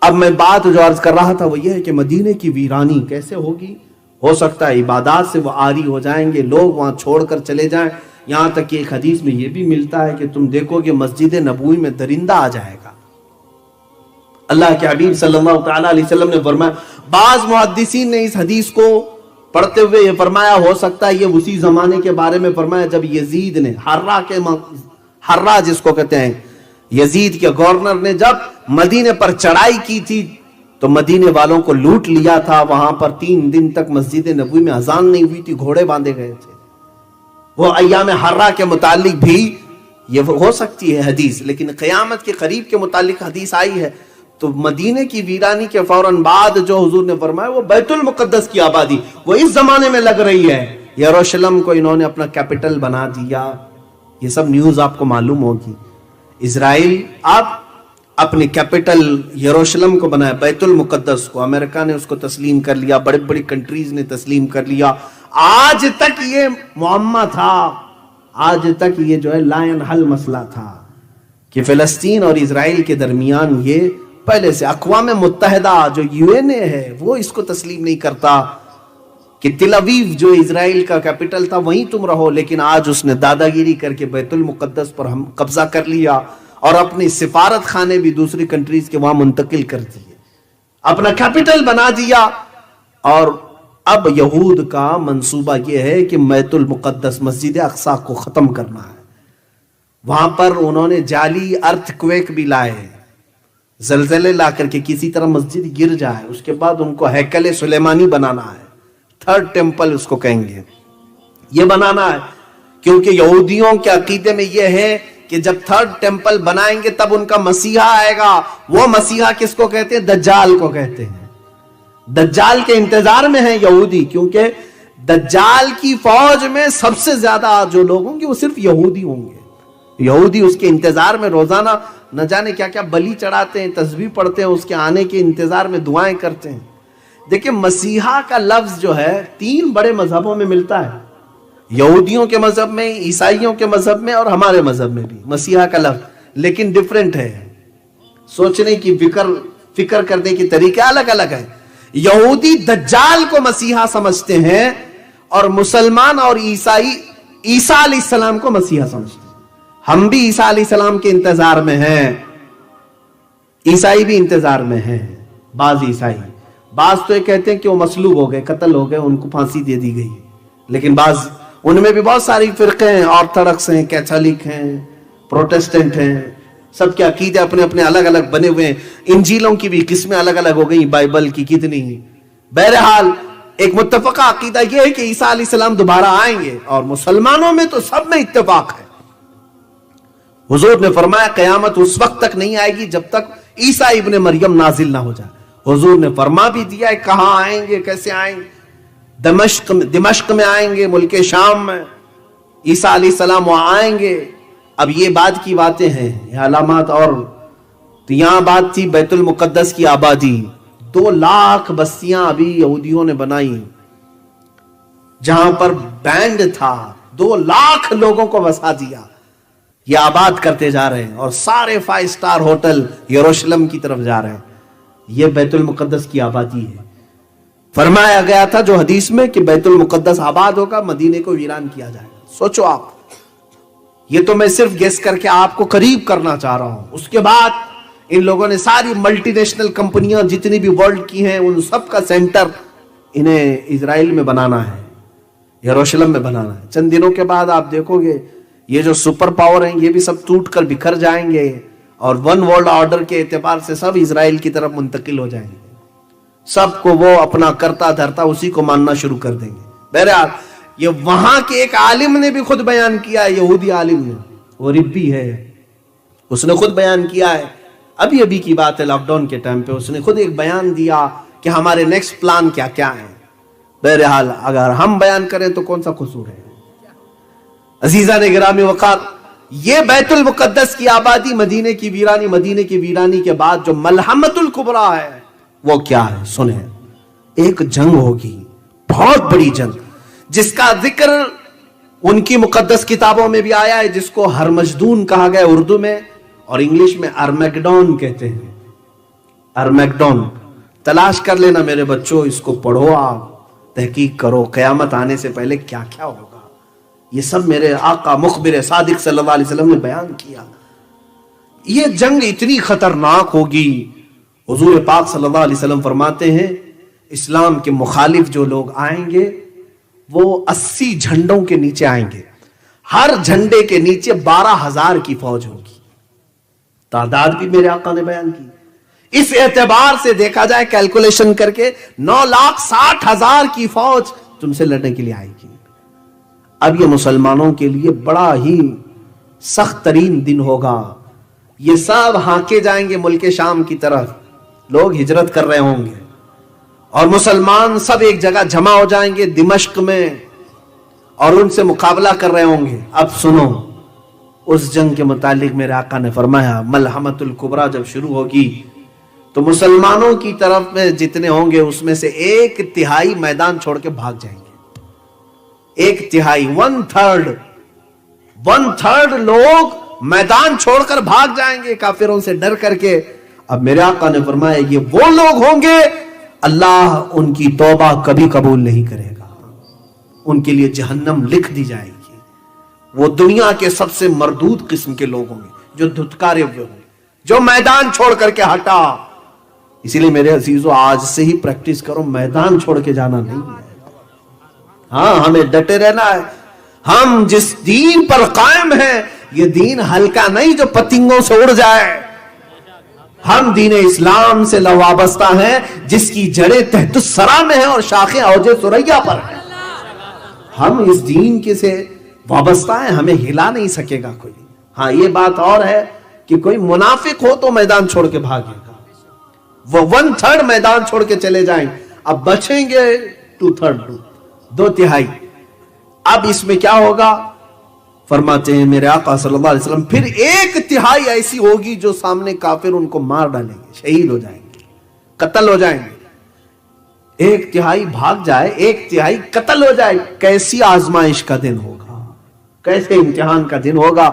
اب میں بات جو عرض کر رہا تھا وہ یہ ہے کہ مدینے کی ویرانی کیسے ہوگی. ہو سکتا ہے عبادات سے وہ عاری ہو جائیں گے, لوگ وہاں چھوڑ کر چلے جائیں. یہاں تک کہ ایک حدیث میں یہ بھی ملتا ہے کہ تم دیکھو کہ مسجد نبوی میں درندہ آ جائے گا. اللہ کے حبیب صلی اللہ تعالی علیہ وسلم نے فرمایا, بعض محدثین نے اس حدیث کو پڑھتے ہوئے یہ فرمایا ہو سکتا ہے یہ اسی زمانے کے بارے میں فرمایا جب یزید نے حرہ جس کو کہتے ہیں, یزید کے گورنر نے جب مدینے پر چڑھائی کی تھی تو مدینے والوں کو لوٹ لیا تھا. وہاں پر 3 دن تک مسجد نبوی میں اذان نہیں ہوئی تھی, گھوڑے باندھے گئے تھے. وہ ایام حرہ کے متعلق بھی یہ ہو سکتی ہے حدیث, لیکن قیامت کے قریب کے متعلق حدیث آئی ہے. تو مدینے کی ویرانی کے فوراً بعد جو حضور نے فرمایا وہ بیت المقدس کی آبادی وہ اس زمانے میں لگ رہی ہے. یروشلم کو انہوں نے اپنا کیپٹل بنا دیا. یہ سب نیوز آپ کو معلوم ہوگی. اسرائیل اب اپنے کیپٹل یروشلم کو بنایا, بیت المقدس کو امریکہ نے اس کو تسلیم کر لیا, بڑے بڑی کنٹریز نے تسلیم کر لیا. آج تک یہ معمہ تھا, آج تک یہ جو ہے لائن حل مسئلہ تھا کہ فلسطین اور اسرائیل کے درمیان یہ پہلے سے اقوام متحدہ جو UN ہے وہ اس کو تسلیم نہیں کرتا کہ تل اویو جو اسرائیل کا کیپٹل تھا وہیں تم رہو. لیکن آج اس نے دادا گیری کر کے بیت المقدس پر ہم قبضہ کر لیا اور اپنی سفارت خانے بھی دوسری کنٹریز کے وہاں منتقل کر دیے, اپنا کیپٹل بنا دیا. اور اب یہود کا منصوبہ یہ ہے کہ بیت المقدس مسجد اقصی کو ختم کرنا ہے. وہاں پر انہوں نے جعلی ارتھ کویک بھی لائے, زلزلے لا کر کے کسی طرح مسجد گر جائے. اس کے بعد ان کو ہیکل سلیمانی بنانا ہے, 3rd ٹیمپل اس کو کہیں گے, یہ بنانا ہے. کیونکہ یہودیوں کے عقیدے میں یہ ہے کہ جب 3rd ٹیمپل بنائیں گے تب ان کا مسیحا آئے گا. وہ مسیحا کس کو کہتے ہیں؟ دجال کو کہتے ہیں. دجال کے انتظار میں ہیں یہودی, کیونکہ دجال کی فوج میں سب سے زیادہ جو لوگ ہوں گے وہ صرف یہودی ہوں گے. یہودی اس کے انتظار میں روزانہ نہ جانے کیا کیا بلی چڑھاتے ہیں, تسبیح پڑھتے ہیں, اس کے آنے کے انتظار میں دعائیں کرتے ہیں. دیکھیں مسیحا کا لفظ جو ہے 3 بڑے مذہبوں میں ملتا ہے, یہودیوں کے مذہب میں, عیسائیوں کے مذہب میں اور ہمارے مذہب میں بھی مسیحا کا لفظ, لیکن ڈیفرنٹ ہے. سوچنے کی فکر کرنے کی طریقے الگ الگ ہے. یہودی دجال کو مسیحا سمجھتے ہیں اور مسلمان اور عیسائی عیسیٰ علیہ السلام کو مسیحا سمجھتے ہیں. ہم بھی عیسیٰ علیہ السلام کے انتظار میں ہیں, عیسائی بھی انتظار میں ہیں. بعض عیسائی, بعض تو یہ کہتے ہیں کہ وہ مصلوب ہو گئے, قتل ہو گئے, ان کو پھانسی دے دی گئی. لیکن بعض ان میں بھی بہت ساری فرقے ہیں, آرتھوڈکس ہیں, کیتھولک ہیں, پروٹسٹنٹ ہیں, سب کے عقیدے اپنے اپنے الگ الگ بنے ہوئے ہیں. انجیلوں کی بھی قسمیں الگ الگ ہو گئی, بائبل کی کتنی. بہرحال ایک متفقہ عقیدہ یہ ہے کہ عیسیٰ علیہ السلام دوبارہ آئیں گے, اور مسلمانوں میں تو سب میں اتفاق ہے. حضور نے فرمایا قیامت اس وقت تک نہیں آئے گی جب تک عیسیٰ ابن مریم نازل نہ ہو جائے. حضور نے فرما بھی دیا ہے کہاں آئیں گے, کیسے آئیں گے. دمشق میں آئیں گے, ملک شام میں عیسیٰ علیہ السلام وہاں آئیں گے. اب یہ بعد کی باتیں ہیں, یہ علامات. اور تو یہاں بات تھی بیت المقدس کی آبادی, 2 لاکھ بستیاں ابھی یہودیوں نے بنائی, جہاں پر بینڈ تھا 2 لاکھ لوگوں کو بسا دیا. یہ آباد کرتے جا رہے ہیں, اور سارے 5 سٹار ہوٹل یروشلم کی طرف جا رہے ہیں. یہ بیت المقدس کی آبادی ہے. فرمایا گیا تھا جو حدیث میں کہ بیت المقدس آباد ہوگا, مدینے کو ویران کیا جائے گا. سوچو آپ, یہ تو میں صرف گیس کر کے آپ کو قریب کرنا چاہ رہا ہوں. اس کے بعد ان لوگوں نے ساری ملٹی نیشنل کمپنیاں جتنی بھی ورلڈ کی ہیں ان سب کا سینٹر انہیں اسرائیل میں بنانا ہے, یروشلم میں بنانا ہے. چند دنوں کے بعد آپ دیکھو گے یہ جو سپر پاور ہیں یہ بھی سب ٹوٹ کر بکھر جائیں گے, اور 1 ورلڈ آرڈر کے اعتبار سے سب اسرائیل کی طرف منتقل ہو جائیں گے. سب کو وہ اپنا کرتا دھرتا اسی کو ماننا شروع کر دیں گے. بہرحال یہ وہاں کے ایک عالم نے بھی خود بیان کیا ہے, یہودی عالم نے, وہ ربی ہے, اس نے خود بیان کیا ہے. ابھی کی بات ہے, لاک ڈاؤن کے ٹائم پہ اس نے خود ایک بیان دیا کہ ہمارے نیکسٹ پلان کیا کیا ہیں. بہرحال اگر ہم بیان کریں تو کون سا قصور ہے. عزیزان گرامی وقار, یہ بیت المقدس کی آبادی, مدینے کی ویرانی کے بعد جو ملحمت الکبریٰ ہے وہ کیا ہے سنیں. ایک جنگ ہوگی, بہت بڑی جنگ, جس کا ذکر ان کی مقدس کتابوں میں بھی آیا ہے, جس کو ہرمجدون کہا گیا اردو میں, اور انگلش میں ارمیگڈون کہتے ہیں. ارمیگڈون تلاش کر لینا میرے بچوں, اس کو پڑھو, آپ تحقیق کرو قیامت آنے سے پہلے کیا کیا ہوگا. یہ سب میرے آقا مخبر صادق صلی اللہ علیہ وسلم نے بیان کیا. یہ جنگ اتنی خطرناک ہوگی. حضور پاک صلی اللہ علیہ وسلم فرماتے ہیں اسلام کے مخالف جو لوگ آئیں گے وہ 80 جھنڈوں کے نیچے آئیں گے. ہر جھنڈے کے نیچے 12,000 کی فوج ہوگی. تعداد بھی میرے آقا نے بیان کی. اس اعتبار سے دیکھا جائے کیلکولیشن کر کے 9,60,000 کی فوج تم سے لڑنے کے لیے آئے گی. اب یہ مسلمانوں کے لیے بڑا ہی سخت ترین دن ہوگا. یہ سب ہانکے جائیں گے ملک شام کی طرف, لوگ ہجرت کر رہے ہوں گے, اور مسلمان سب ایک جگہ جمع ہو جائیں گے دمشق میں, اور ان سے مقابلہ کر رہے ہوں گے. اب سنو, اس جنگ کے متعلق میرے آقا نے فرمایا ملحمت الکبریٰ جب شروع ہوگی تو مسلمانوں کی طرف میں جتنے ہوں گے اس میں سے 1/3 میدان چھوڑ کے بھاگ جائیں گے. 1/3 1/3 لوگ میدان چھوڑ کر بھاگ جائیں گے کافروں سے ڈر کر کے. اب میرے آقا نے فرمایا یہ وہ لوگ ہوں گے اللہ ان کی توبہ کبھی قبول نہیں کرے گا, ان کے لیے جہنم لکھ دی جائے گی. وہ دنیا کے سب سے مردود قسم کے لوگ ہوں گے جو دھتکارے ہوئے ہوں گے, جو میدان چھوڑ کر کے ہٹا. اسی لیے میرے عزیزو آج سے ہی پریکٹس کرو, میدان چھوڑ کے جانا نہیں ہے. ہاں ہمیں ڈٹے رہنا ہے. ہم جس دین پر قائم ہیں یہ دین ہلکا نہیں جو پتنگوں سے اڑ جائے. ہم دین اسلام سے وابستہ ہیں جس کی جڑیں تحت الثری میں ہیں اور شاخیں اوج ثریا پر ہیں. ہم اس دین کے سے وابستہ ہیں, ہمیں ہلا نہیں سکے گا کوئی. ہاں یہ بات اور ہے کہ کوئی منافق ہو تو میدان چھوڑ کے بھاگے گا, وہ 1/3 میدان چھوڑ کے چلے جائیں. اب بچیں گے 2/3 2/3. اب اس میں کیا ہوگا فرماتے ہیں میرے آقا صلی اللہ علیہ وسلم, پھر 1/3 ایسی ہوگی جو سامنے کافر ان کو مار ڈالیں گے, شہید ہو جائیں گے, قتل ہو جائیں گے. 1/3 بھاگ جائے, 1/3 قتل ہو جائے. کیسی آزمائش کا دن ہوگا, کیسے امتحان کا دن ہوگا.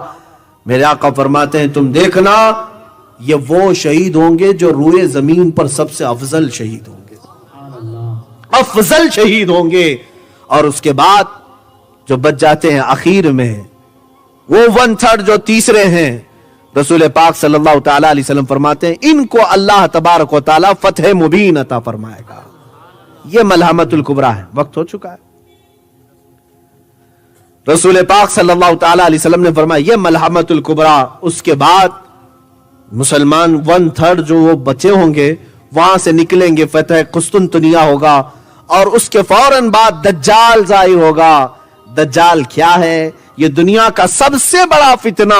میرے آقا فرماتے ہیں تم دیکھنا یہ وہ شہید ہوں گے جو روئے زمین پر سب سے افضل شہید ہوں گے, افضل شہید ہوں گے. اور اس کے بعد جو بچ جاتے ہیں اخیر میں وہ 1/3 جو تیسرے ہیں, رسول پاک صلی اللہ تعالی علیہ وسلم فرماتے ہیں ان کو اللہ تبارک و تعالی فتح مبین عطا فرمائے گا. یہ ملحمت الکبریٰ ہے. وقت ہو چکا ہے. رسول پاک صلی اللہ تعالی علیہ وسلم نے فرمایا یہ ملحمت الکبریٰ. اس کے بعد مسلمان 1/3 جو وہ بچے ہوں گے وہاں سے نکلیں گے, فتح قسطنطنیہ ہوگا, اور اس کے فوراً بعد دجال ظاہر ہوگا. دجال کیا ہے؟ یہ دنیا کا سب سے بڑا فتنہ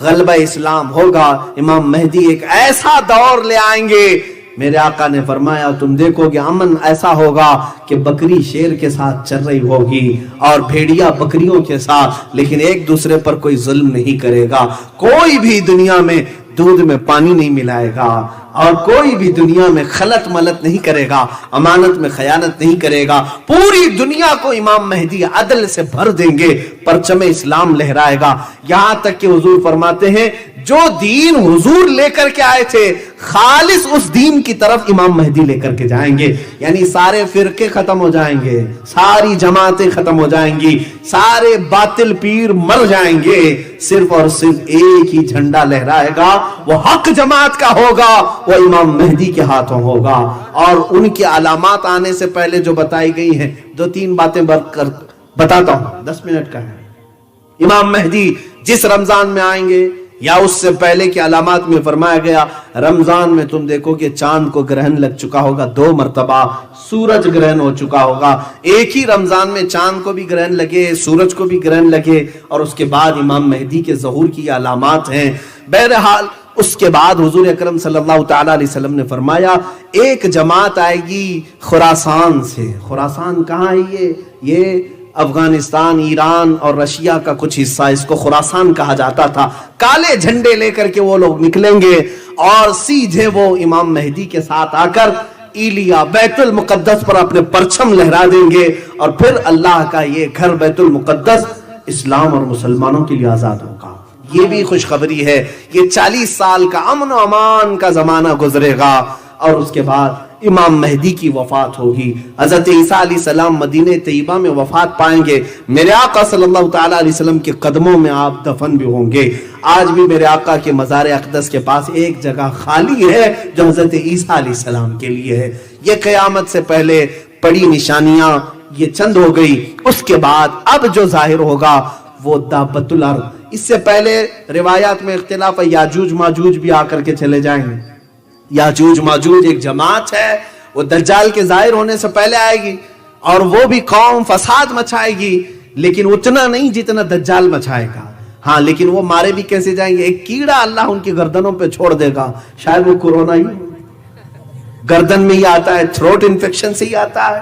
غلبہ اسلام ہوگا. امام مہدی ایک ایسا دور لے آئیں گے. میرے آقا نے فرمایا تم دیکھو گے امن ایسا ہوگا کہ بکری شیر کے ساتھ چل رہی ہوگی اور بھیڑیا بکریوں کے ساتھ, لیکن ایک دوسرے پر کوئی ظلم نہیں کرے گا. کوئی بھی دنیا میں دودھ میں پانی نہیں ملائے گا اور کوئی بھی دنیا میں خلط ملط نہیں کرے گا, امانت میں خیانت نہیں کرے گا. پوری دنیا کو امام مہدی عدل سے بھر دیں گے, پرچم اسلام لہرائے گا. یہاں تک کہ حضور فرماتے ہیں جو دین حضور لے کر کے آئے تھے خالص اس دین کی طرف امام مہدی لے کر کے جائیں گے. یعنی سارے فرقے ختم ہو جائیں گے, ساری جماعتیں ختم ہو جائیں گی, سارے باطل پیر مر جائیں گے, صرف اور صرف ایک ہی جھنڈا لہرائے گا, وہ حق جماعت کا ہوگا, وہ امام مہدی کے ہاتھوں ہوگا. اور ان کی علامات آنے سے پہلے جو بتائی گئی ہیں 2-3 باتیں بتاتا ہوں, 10 منٹ کا ہے. امام مہدی جس رمضان میں آئیں گے یا اس سے پہلے کی علامات میں فرمایا گیا رمضان میں تم دیکھو کہ چاند کو گرہن لگ چکا ہوگا 2 مرتبہ, سورج گرہن ہو چکا ہوگا. ایک ہی رمضان میں چاند کو بھی گرہن لگے, سورج کو بھی گرہن لگے, اور اس کے بعد امام مہدی کے ظہور کی علامات ہیں. بہرحال اس کے بعد حضور اکرم صلی اللہ تعالی علیہ وسلم نے فرمایا ایک جماعت آئے گی خراسان سے. خراسان کہاں ہے؟ یہ افغانستان, ایران اور رشیا کا کچھ حصہ, اس کو خراسان کہا جاتا تھا. کالے جھنڈے لے کر کے وہ لوگ نکلیں گے اور سیدھے وہ امام مہدی کے ساتھ آ کر ایلیا بیت المقدس پر اپنے پرچم لہرا دیں گے, اور پھر اللہ کا یہ گھر بیت المقدس اسلام اور مسلمانوں کے لیے آزاد ہوگا. یہ بھی خوشخبری ہے. یہ 40 سال کا امن و امان کا زمانہ گزرے گا اور اس کے بعد امام مہدی کی وفات ہوگی. حضرت عیسیٰ علیہ السلام مدینہ طیبہ میں وفات پائیں گے. میرے آقا صلی اللہ تعالی علیہ وسلم کے قدموں میں آپ دفن بھی ہوں گے. آج بھی میرے آقا کے مزار اقدس کے پاس ایک جگہ خالی ہے جو حضرت عیسیٰ علیہ السلام کے لیے ہے. یہ قیامت سے پہلے پڑی نشانیاں یہ چند ہو گئی. اس کے بعد اب جو ظاہر ہوگا وہ دابت الارض. اس سے پہلے روایات میں اختلاف ہے, یاجوج ماجوج بھی آ کر کے چلے جائیں گے. یاجوج ماجوج ایک جماعت ہے, وہ دجال کے ظاہر ہونے سے پہلے آئے گی اور وہ بھی قوم فساد مچائے گی, لیکن اتنا نہیں جتنا دجال مچائے گا. ہاں لیکن وہ مارے بھی کیسے جائیں گے؟ ایک کیڑا اللہ ان کی گردنوں پہ چھوڑ دے گا. شاید وہ کورونا ہی گردن میں ہی آتا ہے, تھروٹ انفیکشن سے ہی آتا ہے,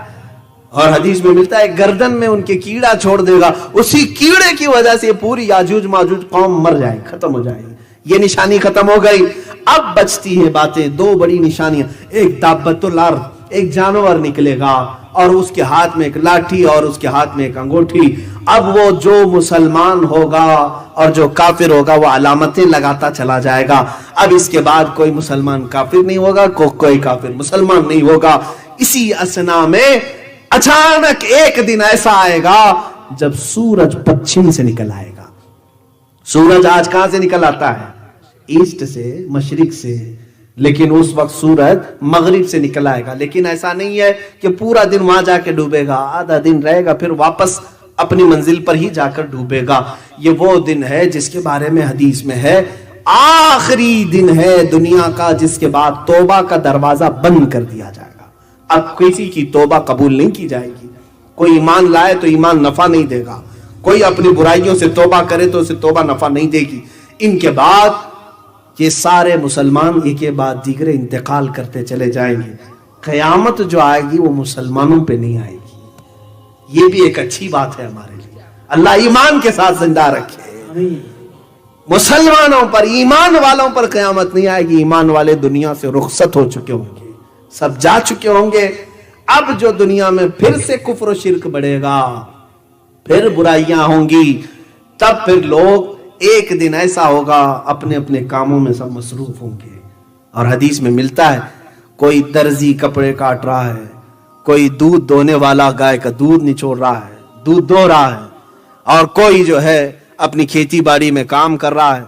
اور حدیث میں ملتا ہے گردن میں ان کے کیڑا چھوڑ دے گا. اسی کیڑے کی وجہ سے پوری یاجوج ماجوج قوم مر جائے, ختم ہو جائے. یہ نشانی ختم ہو گئی. اب بچتی ہیں باتیں, 2 بڑی نشانیاں. ایک دابت الارض, ایک جانور نکلے گا اور اس کے ہاتھ میں ایک لاٹھی اور اس کے ہاتھ میں ایک انگوٹھی. اب وہ جو مسلمان ہوگا اور جو کافر ہوگا وہ علامتیں لگاتا چلا جائے گا. اب اس کے بعد کوئی مسلمان کافر نہیں ہوگا, کوئی کافر مسلمان نہیں ہوگا. اسی اسنا میں اچانک ایک دن ایسا آئے گا جب سورج پچھم سے نکل آئے گا. سورج آج کہاں سے نکل آتا ہے؟ ایسٹ سے, مشرق سے, لیکن اس وقت سورج مغرب سے نکل آئے گا. لیکن ایسا نہیں ہے کہ پورا دن وہاں جا کے ڈوبے گا, آدھا دن رہے گا پھر واپس اپنی منزل پر ہی جا کر ڈوبے گا. یہ وہ دن ہے جس کے بارے میں حدیث میں ہے آخری دن ہے دنیا کا جس کے بعد توبہ کا دروازہ بند کر دیا جائے گا. اب کسی کی توبہ قبول نہیں کی جائے گی. کوئی ایمان لائے تو ایمان نفع نہیں دے گا, کوئی اپنی برائیوں سے توبہ کرے تو اسے توبہ نفع نہیں دے گی. ان کے بعد یہ سارے مسلمان ایک کے بعد دیگر انتقال کرتے چلے جائیں گے. قیامت جو آئے گی وہ مسلمانوں پہ نہیں آئے گی. یہ بھی ایک اچھی بات ہے ہمارے لیے. اللہ ایمان کے ساتھ زندہ رکھے. مسلمانوں پر, ایمان والوں پر قیامت نہیں آئے گی. ایمان والے دنیا سے رخصت ہو چکے ہوں گے, سب جا چکے ہوں گے. اب جو دنیا میں پھر سے کفر و شرک بڑھے گا, پھر برائیاں ہوں گی, تب پھر لوگ ایک دن ایسا ہوگا اپنے اپنے کاموں میں سب مصروف ہوں گے. اور حدیث میں ملتا ہے کوئی درزی کپڑے کاٹ رہا ہے, کوئی دودھ دونے والا گائے کا دودھ نچوڑ رہا ہے, دودھ دو رہا ہے, اور کوئی جو ہے اپنی کھیتی باڑی میں کام کر رہا ہے,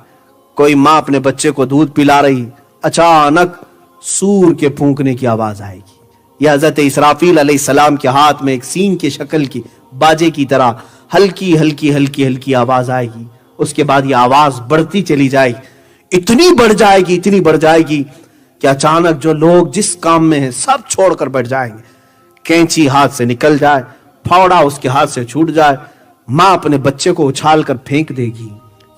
کوئی ماں اپنے بچے کو دودھ پلا رہی. اچانک سور کے پھونکنے کی آواز آئے گی. یہ حضرت اسرافیل علیہ السلام کے ہاتھ میں ایک سینگ کی شکل کی باجے کی طرح ہلکی ہلکی ہلکی ہلکی آواز آئے گی. اس کے بعد یہ آواز بڑھتی چلی جائے گی, اتنی بڑھ جائے گی, اتنی بڑھ جائے گی کہ اچانک جو لوگ جس کام میں ہیں سب چھوڑ کر بیٹھ جائیں گے. کینچی ہاتھ سے نکل جائے, پھاوڑا اس کے ہاتھ سے چھوٹ جائے, ماں اپنے بچے کو اچھال کر پھینک دے گی,